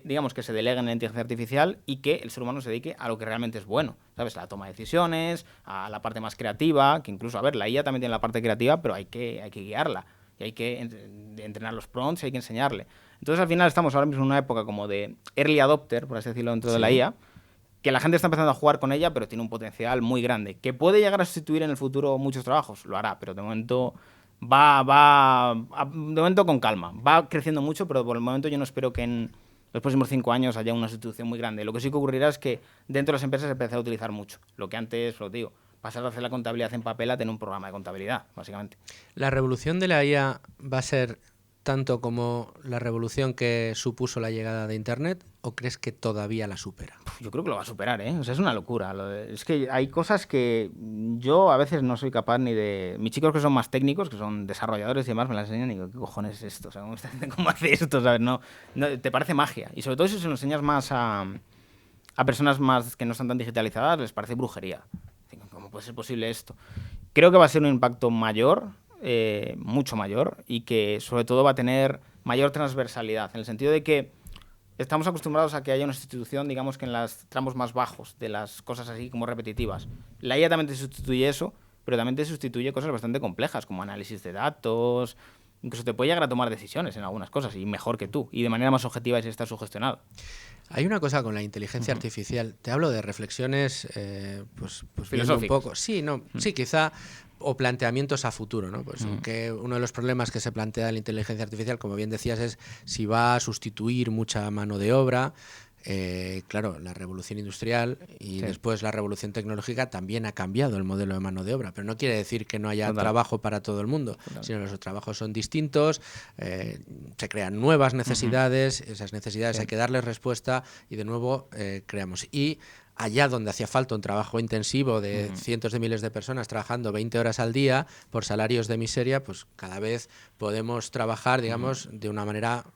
digamos que se deleguen en la inteligencia artificial y que el ser humano se dedique a lo que realmente es bueno. ¿Sabes? A la toma de decisiones, a la parte más creativa, que incluso, a ver, la IA también tiene la parte creativa, pero hay que guiarla. Y hay que entrenar los prompts y hay que enseñarle. Entonces, al final, estamos ahora mismo en una época como de early adopter, por así decirlo, dentro de la IA, que la gente está empezando a jugar con ella, pero tiene un potencial muy grande. ¿Que puede llegar a sustituir en el futuro muchos trabajos? Lo hará, pero de momento de momento con calma. Va creciendo mucho, pero por el momento yo no espero que en los próximos 5 años haya una sustitución muy grande. Lo que sí que ocurrirá es que dentro de las empresas se empezará a utilizar mucho. Lo que antes, lo digo, pasar de hacer la contabilidad en papel a tener un programa de contabilidad, básicamente. ¿La revolución de la IA va a ser tanto como la revolución que supuso la llegada de Internet, o crees que todavía la supera? Yo creo que lo va a superar, ¿eh? O sea, es una locura. Es que hay cosas que yo a veces no soy capaz ni de... Mis chicos que son más técnicos, que son desarrolladores y demás, me las enseñan y digo, ¿qué cojones es esto? O sea, ¿cómo hace esto? ¿Sabes? No, te parece magia. Y sobre todo si se lo enseñas más a personas más que no están tan digitalizadas, les parece brujería. ¿Cómo puede ser posible esto? Creo que va a ser un impacto mayor, mucho mayor, y que sobre todo va a tener mayor transversalidad, en el sentido de que estamos acostumbrados a que haya una sustitución, digamos que en los tramos más bajos de las cosas así como repetitivas. La IA también te sustituye eso, pero también te sustituye cosas bastante complejas, como análisis de datos, incluso te puede llegar a tomar decisiones en algunas cosas, y mejor que tú, y de manera más objetiva y si estás sugestionado. Hay una cosa con la inteligencia artificial, te hablo de reflexiones pues viendo un poco. Sí, quizá, o planteamientos a futuro, ¿no? Pues que uno de los problemas que se plantea la inteligencia artificial, como bien decías, es si va a sustituir mucha mano de obra. Claro, la revolución industrial y después la revolución tecnológica también ha cambiado el modelo de mano de obra, pero no quiere decir que no haya trabajo para todo el mundo, sino que los trabajos son distintos, se crean nuevas necesidades, esas necesidades hay que darles respuesta y de nuevo creamos. Y allá donde hacía falta un trabajo intensivo de cientos de miles de personas trabajando 20 horas al día por salarios de miseria, pues cada vez podemos trabajar, digamos, de una manera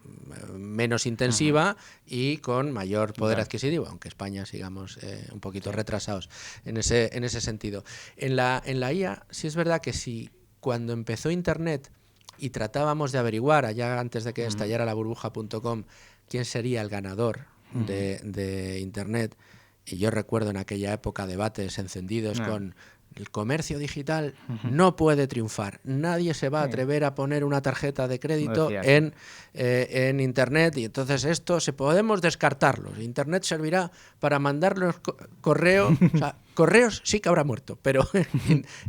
menos intensiva y con mayor poder adquisitivo, aunque España sigamos un poquito retrasados en ese sentido. En la IA sí es verdad que si cuando empezó Internet y tratábamos de averiguar, allá antes de que estallara la burbuja.com, quién sería el ganador de Internet, y yo recuerdo en aquella época debates encendidos con el comercio digital no puede triunfar. Nadie se va a atrever a poner una tarjeta de crédito en Internet y entonces esto podemos descartarlo. Internet servirá para mandar los correos. O sea, correos sí que habrá muerto, pero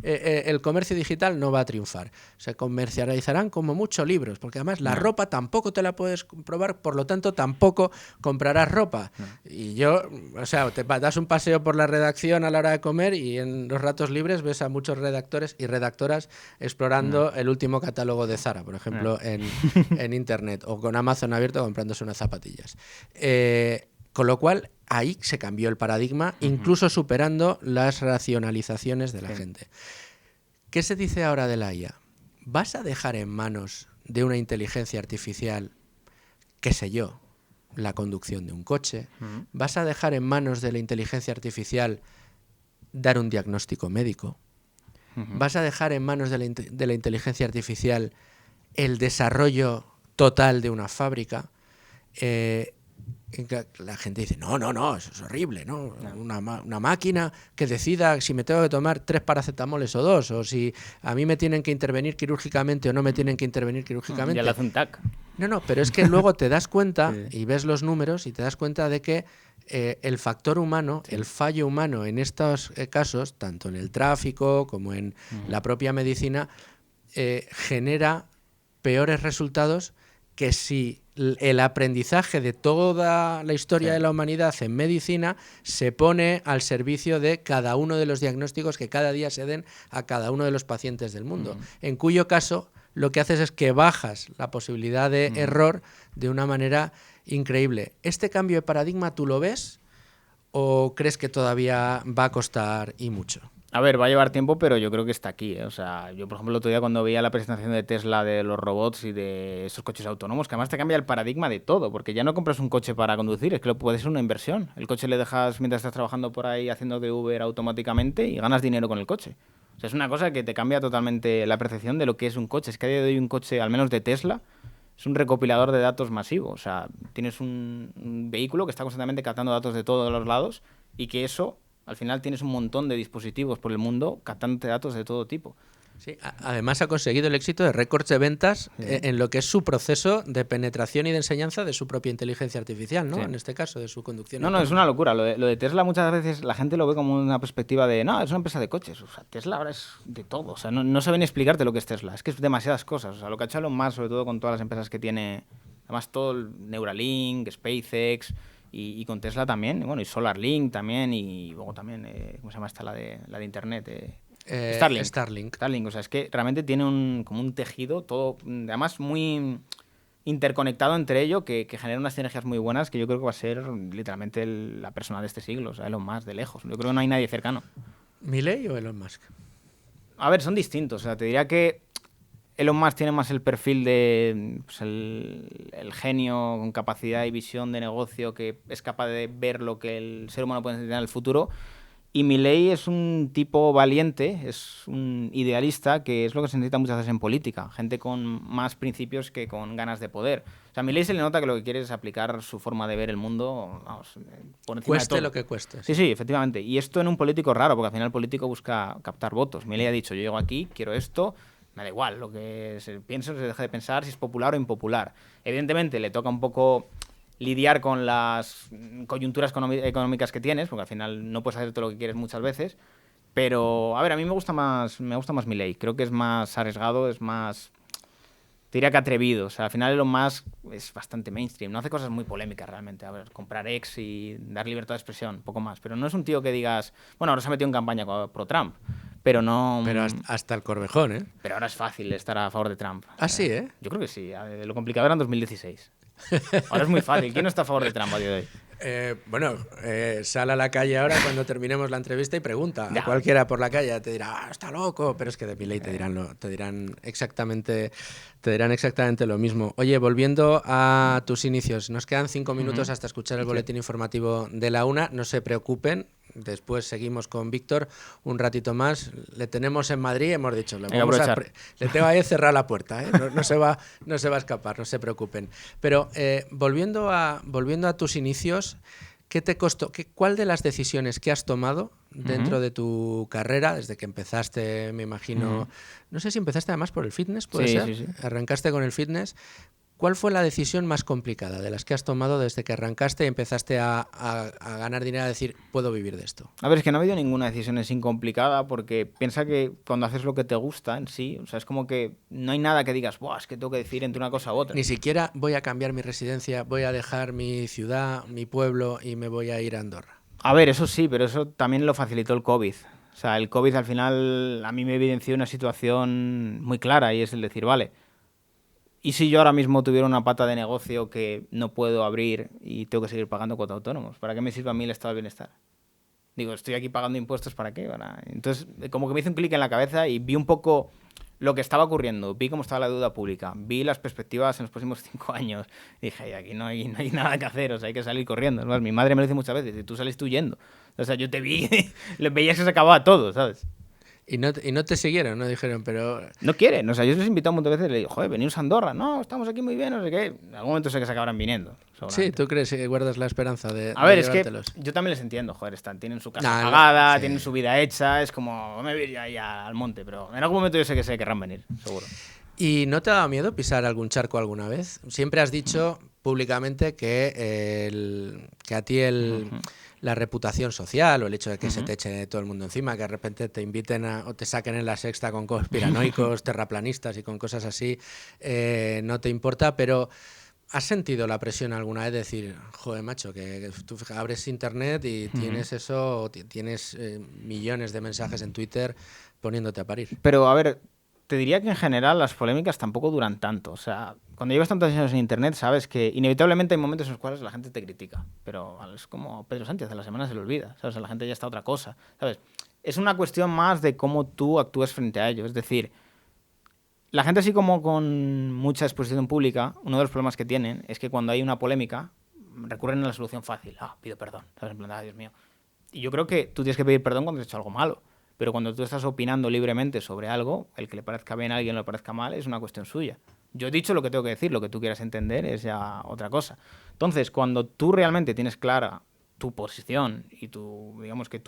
el comercio digital no va a triunfar. Se comercializarán como muchos libros, porque además la ropa tampoco te la puedes comprobar, por lo tanto tampoco comprarás ropa. Y yo, o sea, te das un paseo por la redacción a la hora de comer y en los ratos libres ves a muchos redactores y redactoras explorando el último catálogo de Zara, por ejemplo, en Internet, o con Amazon abierto comprándose unas zapatillas. Con lo cual, ahí se cambió el paradigma, incluso superando las racionalizaciones de la gente. ¿Qué se dice ahora de la IA? ¿Vas a dejar en manos de una inteligencia artificial, qué sé yo, la conducción de un coche? ¿Vas a dejar en manos de la inteligencia artificial dar un diagnóstico médico? ¿Vas a dejar en manos de la inteligencia artificial el desarrollo total de una fábrica? La gente dice, no, eso es horrible, ¿no? Una máquina que decida si me tengo que tomar 3 paracetamoles o 2, o si a mí me tienen que intervenir quirúrgicamente o no me tienen que intervenir quirúrgicamente. Ya le hace un tac. No, pero es que luego te das cuenta y ves los números y te das cuenta de que el factor humano, el fallo humano en estos casos, tanto en el tráfico como en la propia medicina, genera peores resultados que si el aprendizaje de toda la historia de la humanidad en medicina se pone al servicio de cada uno de los diagnósticos que cada día se den a cada uno de los pacientes del mundo, en cuyo caso lo que haces es que bajas la posibilidad de error de una manera increíble. ¿Este cambio de paradigma tú lo ves o crees que todavía va a costar y mucho? A ver, va a llevar tiempo, pero yo creo que está aquí, ¿eh? O sea, yo, por ejemplo, el otro día cuando veía la presentación de Tesla de los robots y de esos coches autónomos, que además te cambia el paradigma de todo, porque ya no compras un coche para conducir, es que lo puede ser una inversión. El coche le dejas mientras estás trabajando por ahí haciendo de Uber automáticamente y ganas dinero con el coche. O sea, es una cosa que te cambia totalmente la percepción de lo que es un coche. Es que a día de hoy un coche, al menos de Tesla, es un recopilador de datos masivo. O sea, tienes un vehículo que está constantemente captando datos de todos los lados y que eso... Al final tienes un montón de dispositivos por el mundo captando datos de todo tipo. Sí, además ha conseguido el éxito de récords de ventas en lo que es su proceso de penetración y de enseñanza de su propia inteligencia artificial, ¿no? En este caso, de su conducción. No, es una locura. Lo de Tesla muchas veces la gente lo ve como una perspectiva de, no, es una empresa de coches. O sea, Tesla ahora es de todo. O sea, no saben explicarte lo que es Tesla. Es que es demasiadas cosas. O sea, lo que ha hecho Elon Musk, sobre todo con todas las empresas que tiene, además todo el Neuralink, SpaceX... Y con Tesla también, bueno, y SolarLink también, y luego también, ¿cómo se llama esta? La de Internet. Starlink. O sea, es que realmente tiene como un tejido todo, además muy interconectado entre ello, que genera unas sinergias muy buenas que yo creo que va a ser literalmente la persona de este siglo, o sea, Elon Musk de lejos. Yo creo que no hay nadie cercano. ¿Milei o Elon Musk? A ver, son distintos. O sea, te diría que Elon Musk tiene más el perfil de pues, el genio con capacidad y visión de negocio que es capaz de ver lo que el ser humano puede necesitar en el futuro. Y Milei es un tipo valiente, es un idealista, que es lo que se necesita muchas veces en política. Gente con más principios que con ganas de poder. O sea, a Milei se le nota que lo que quiere es aplicar su forma de ver el mundo, vamos, por encima Cueste de todo. lo que cueste. Sí, efectivamente. Y esto en un político es raro, porque al final el político busca captar votos. Milei ha dicho, yo llego aquí, quiero esto, me da igual lo que se piense o se deje de pensar, si es popular o impopular. Evidentemente le toca un poco lidiar con las coyunturas económicas que tienes, porque al final no puedes hacer todo lo que quieres muchas veces, pero a ver, a mí me gusta más Milei. Creo que es más arriesgado, es más, te diría que atrevido. O sea, al final Elon Musk es bastante mainstream, no hace cosas muy polémicas realmente. A ver, comprar ex y dar libertad de expresión, poco más, pero no es un tío que digas, bueno, ahora se ha metido en campaña pro Trump, pero no... Pero hasta el Corvejón, ¿eh? Pero ahora es fácil estar a favor de Trump. Ah, sí, ¿eh? Yo creo que sí. Lo complicado era en 2016. Ahora es muy fácil. ¿Quién no está a favor de Trump a día de hoy? Sal a la calle ahora cuando terminemos la entrevista y pregunta. Ya. A cualquiera por la calle te dirá, está loco, pero es que de Milei te dirán exactamente lo mismo. Oye, volviendo a tus inicios, nos quedan 5 minutos hasta escuchar el boletín informativo de la 1. No se preocupen. Después seguimos con Víctor un ratito más. Le tenemos en Madrid, hemos dicho. Le tengo ahí cerrar la puerta, ¿eh? No se va a escapar, no se preocupen. Pero volviendo a tus inicios, ¿qué te costó? ¿Cuál de las decisiones que has tomado dentro de tu carrera, desde que empezaste, me imagino, no sé si empezaste además por el fitness, ¿puede ser? Sí. Arrancaste con el fitness. ¿Cuál fue la decisión más complicada de las que has tomado desde que arrancaste y empezaste a ganar dinero, a decir, puedo vivir de esto? A ver, es que no ha habido ninguna decisión así complicada, porque piensa que cuando haces lo que te gusta en sí, o sea, es como que no hay nada que digas, buah, es que tengo que decidir entre una cosa u otra. Ni siquiera voy a cambiar mi residencia, voy a dejar mi ciudad, mi pueblo y me voy a ir a Andorra. A ver, eso sí, pero eso también lo facilitó el COVID. O sea, el COVID al final a mí me evidenció una situación muy clara, y es el decir, vale, ¿y si yo ahora mismo tuviera una pata de negocio que no puedo abrir y tengo que seguir pagando cuota autónomos? ¿Para qué me sirve a mí el estado de bienestar? Digo, estoy aquí pagando impuestos, ¿para qué? Entonces, como que me hizo un clic en la cabeza y vi un poco lo que estaba ocurriendo. Vi cómo estaba la deuda pública, vi las perspectivas en los próximos 5 años. Dije, aquí no hay nada que hacer, o sea, hay que salir corriendo. Es más, mi madre me lo dice muchas veces, y tú saliste huyendo. O sea, yo te vi, le veías que se acababa todo, ¿sabes? Y no te siguieron, no dijeron, pero... No quieren, o sea, yo les he invitado un montón de veces y le digo, joder, veniros a Andorra. No, estamos aquí muy bien, no sé qué. En algún momento sé que se acabarán viniendo. Sí, ¿tú crees que guardas la esperanza de A ver, es llevártelos? que yo también les entiendo, joder, tienen su casa pagada, tienen su vida hecha, es como, me voy ahí al monte, pero en algún momento yo sé que se querrán venir, seguro. ¿Y no te ha dado miedo pisar algún charco alguna vez? Siempre has dicho públicamente que a ti la reputación social o el hecho de que se te eche todo el mundo encima, que de repente te inviten o te saquen en La Sexta con conspiranoicos, terraplanistas y con cosas así, no te importa, pero ¿has sentido la presión alguna vez de decir, joder, macho, que tú abres internet y tienes eso, tienes millones de mensajes en Twitter poniéndote a parir? Pero, a ver, te diría que en general las polémicas tampoco duran tanto. O sea, cuando llevas tantos años en internet, sabes que inevitablemente hay momentos en los cuales la gente te critica. Pero es como Pedro Sánchez, a la semana se le olvida, ¿sabes? La gente ya está a otra cosa, ¿sabes? Es una cuestión más de cómo tú actúas frente a ello. Es decir, la gente, así como con mucha exposición pública, uno de los problemas que tienen es que cuando hay una polémica recurren a la solución fácil. Pido perdón, ¿sabes? En plan, Dios mío. Y yo creo que tú tienes que pedir perdón cuando has hecho algo malo. Pero cuando tú estás opinando libremente sobre algo, el que le parezca bien a alguien o le parezca mal es una cuestión suya. Yo he dicho lo que tengo que decir, lo que tú quieras entender es ya otra cosa. Entonces, cuando tú realmente tienes clara tu posición y tu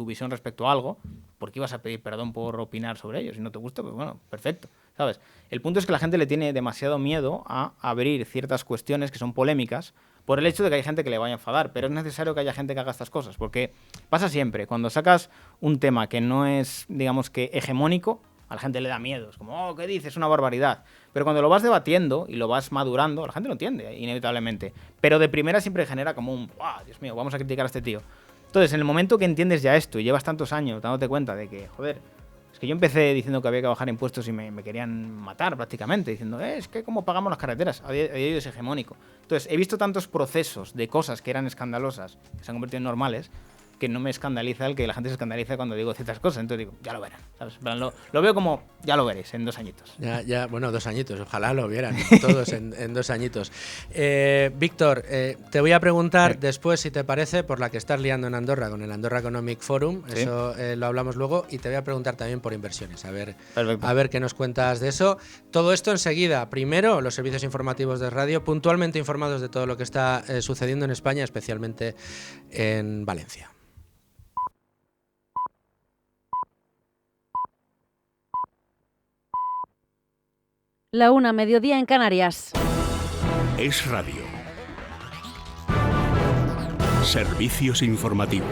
visión respecto a algo, ¿por qué ibas a pedir perdón por opinar sobre ello? Si no te gusta, pues bueno, perfecto, ¿sabes? El punto es que la gente le tiene demasiado miedo a abrir ciertas cuestiones que son polémicas por el hecho de que hay gente que le vaya a enfadar, pero es necesario que haya gente que haga estas cosas, porque pasa siempre, cuando sacas un tema que no es, digamos que, hegemónico, a la gente le da miedo, es como, ¿qué dices? Es una barbaridad. Pero cuando lo vas debatiendo y lo vas madurando, la gente lo entiende, inevitablemente. Pero de primera siempre genera como un, ¡ah, Dios mío, vamos a criticar a este tío! Entonces, en el momento que entiendes ya esto y llevas tantos años dándote cuenta de que, joder, es que yo empecé diciendo que había que bajar impuestos y me querían matar prácticamente, diciendo, es que cómo pagamos las carreteras, a día de hoy es hegemónico. Entonces, he visto tantos procesos de cosas que eran escandalosas, que se han convertido en normales, que no me escandaliza el que la gente se escandaliza cuando digo ciertas cosas. Entonces digo, ya lo verán, ¿sabes? Lo veo como, ya lo veréis en 2 añitos. Bueno, 2 añitos, ojalá lo vieran todos en 2 añitos. Víctor, te voy a preguntar después, si te parece, por la que estás liando en Andorra, con el Andorra Economic Forum, ¿sí? Eso lo hablamos luego, y te voy a preguntar también por inversiones, a ver qué nos cuentas de eso. Todo esto enseguida. Primero, los servicios informativos de radio, puntualmente informados de todo lo que está sucediendo en España, especialmente en Valencia. La 1, mediodía en Canarias. Es radio. Servicios informativos.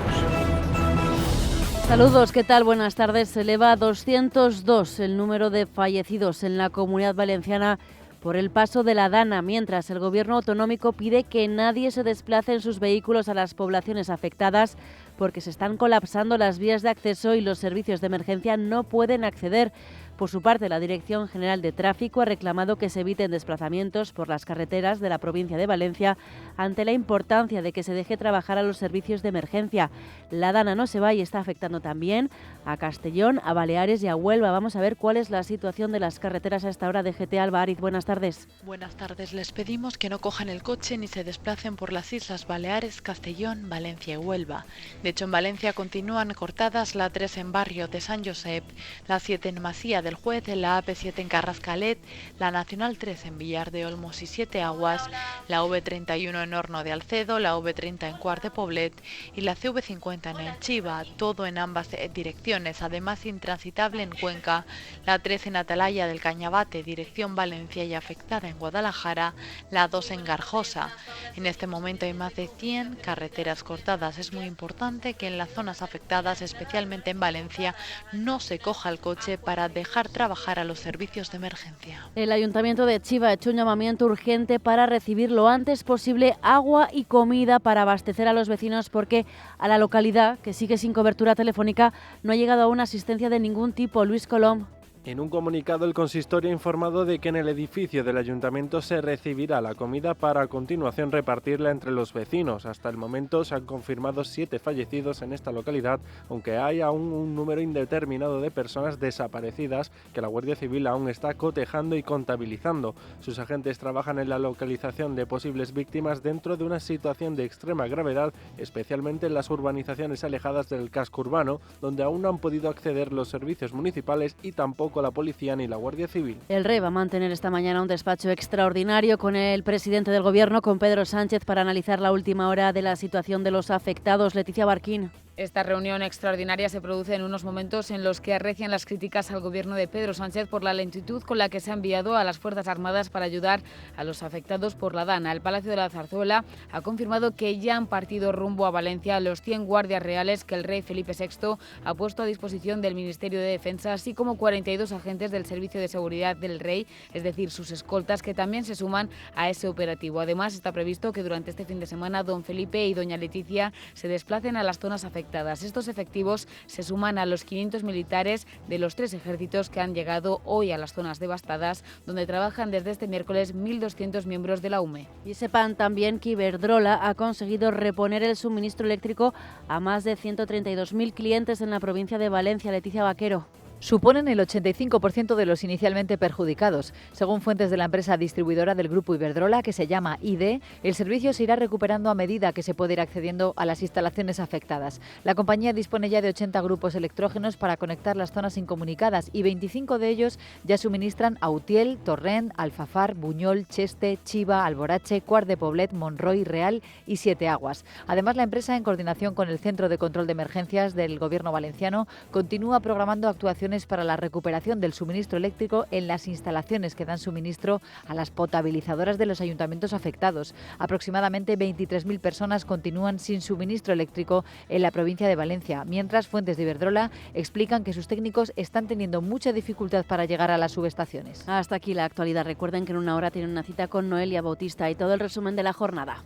Saludos, ¿qué tal? Buenas tardes. Se eleva a 202 el número de fallecidos en la Comunidad Valenciana por el paso de la Dana, mientras el Gobierno autonómico pide que nadie se desplace en sus vehículos a las poblaciones afectadas porque se están colapsando las vías de acceso y los servicios de emergencia no pueden acceder. Por su parte, la Dirección General de Tráfico ha reclamado que se eviten desplazamientos por las carreteras de la provincia de Valencia ante la importancia de que se deje trabajar a los servicios de emergencia. La Dana no se va y está afectando también a Castellón, a Baleares y a Huelva. Vamos a ver cuál es la situación de las carreteras a esta hora. de GT Alba Ariz, buenas tardes. Buenas tardes. Les pedimos que no cojan el coche ni se desplacen por las Islas Baleares, Castellón, Valencia y Huelva. De hecho, en Valencia continúan cortadas la 3 en Barrio de San Josep, la 7 en Masía del Juez, la AP7 en Carrascalet, la Nacional 3 en Villar de Olmos y 7 Aguas, la V31 en Horno de Alcedo, la V30 en Quart de Poblet y la CV50 en El Chiva, todo en ambas direcciones. Además, intransitable en Cuenca, la 13 en Atalaya del Cañabate, dirección Valencia, y afectada en Guadalajara, la 2 en Garjosa. En este momento hay más de 100 carreteras cortadas. Es muy importante que en las zonas afectadas, especialmente en Valencia, no se coja el coche para dejar trabajar a los servicios de emergencia. El Ayuntamiento de Chiva ha hecho un llamamiento urgente para recibir lo antes posible agua y comida para abastecer a los vecinos, porque a la localidad, que sigue sin cobertura telefónica, no ha llegado aún asistencia de ningún tipo. Luis Colom. En un comunicado, el consistorio ha informado de que en el edificio del ayuntamiento se recibirá la comida para a continuación repartirla entre los vecinos. Hasta el momento se han confirmado 7 fallecidos en esta localidad, aunque hay aún un número indeterminado de personas desaparecidas que la Guardia Civil aún está cotejando y contabilizando. Sus agentes trabajan en la localización de posibles víctimas dentro de una situación de extrema gravedad, especialmente en las urbanizaciones alejadas del casco urbano, donde aún no han podido acceder los servicios municipales y tampoco la policía ni la Guardia Civil. El Rey va a mantener esta mañana un despacho extraordinario con el presidente del Gobierno, con Pedro Sánchez, para analizar la última hora de la situación de los afectados. Leticia Barquín. Esta reunión extraordinaria se produce en unos momentos en los que arrecian las críticas al gobierno de Pedro Sánchez por la lentitud con la que se ha enviado a las Fuerzas Armadas para ayudar a los afectados por la Dana. El Palacio de la Zarzuela ha confirmado que ya han partido rumbo a Valencia los 100 guardias reales que el rey Felipe VI ha puesto a disposición del Ministerio de Defensa, así como 42 agentes del Servicio de Seguridad del Rey, es decir, sus escoltas, que también se suman a ese operativo. Además, está previsto que durante este fin de semana don Felipe y doña Leticia se desplacen a las zonas afectadas. Estos efectivos se suman a los 500 militares de los 3 ejércitos que han llegado hoy a las zonas devastadas, donde trabajan desde este miércoles 1.200 miembros de la UME. Y sepan también que Iberdrola ha conseguido reponer el suministro eléctrico a más de 132.000 clientes en la provincia de Valencia. Leticia Vaquero. Suponen el 85% de los inicialmente perjudicados. Según fuentes de la empresa distribuidora del grupo Iberdrola, que se llama ID, el servicio se irá recuperando a medida que se puede ir accediendo a las instalaciones afectadas. La compañía dispone ya de 80 grupos electrógenos para conectar las zonas incomunicadas y 25 de ellos ya suministran a Utiel, Torrent, Alfafar, Buñol, Cheste, Chiva, Alborache, Quart de Poblet, Monroy, Real y 7 Aguas. Además, la empresa, en coordinación con el Centro de Control de Emergencias del Gobierno valenciano, continúa programando actuaciones para la recuperación del suministro eléctrico en las instalaciones que dan suministro a las potabilizadoras de los ayuntamientos afectados. Aproximadamente 23.000 personas continúan sin suministro eléctrico en la provincia de Valencia, mientras fuentes de Iberdrola explican que sus técnicos están teniendo mucha dificultad para llegar a las subestaciones. Hasta aquí la actualidad. Recuerden que en una hora tienen una cita con Noelia Bautista y todo el resumen de la jornada.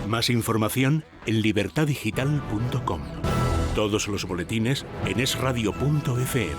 Más información en libertadigital.com. Todos los boletines en esradio.fm.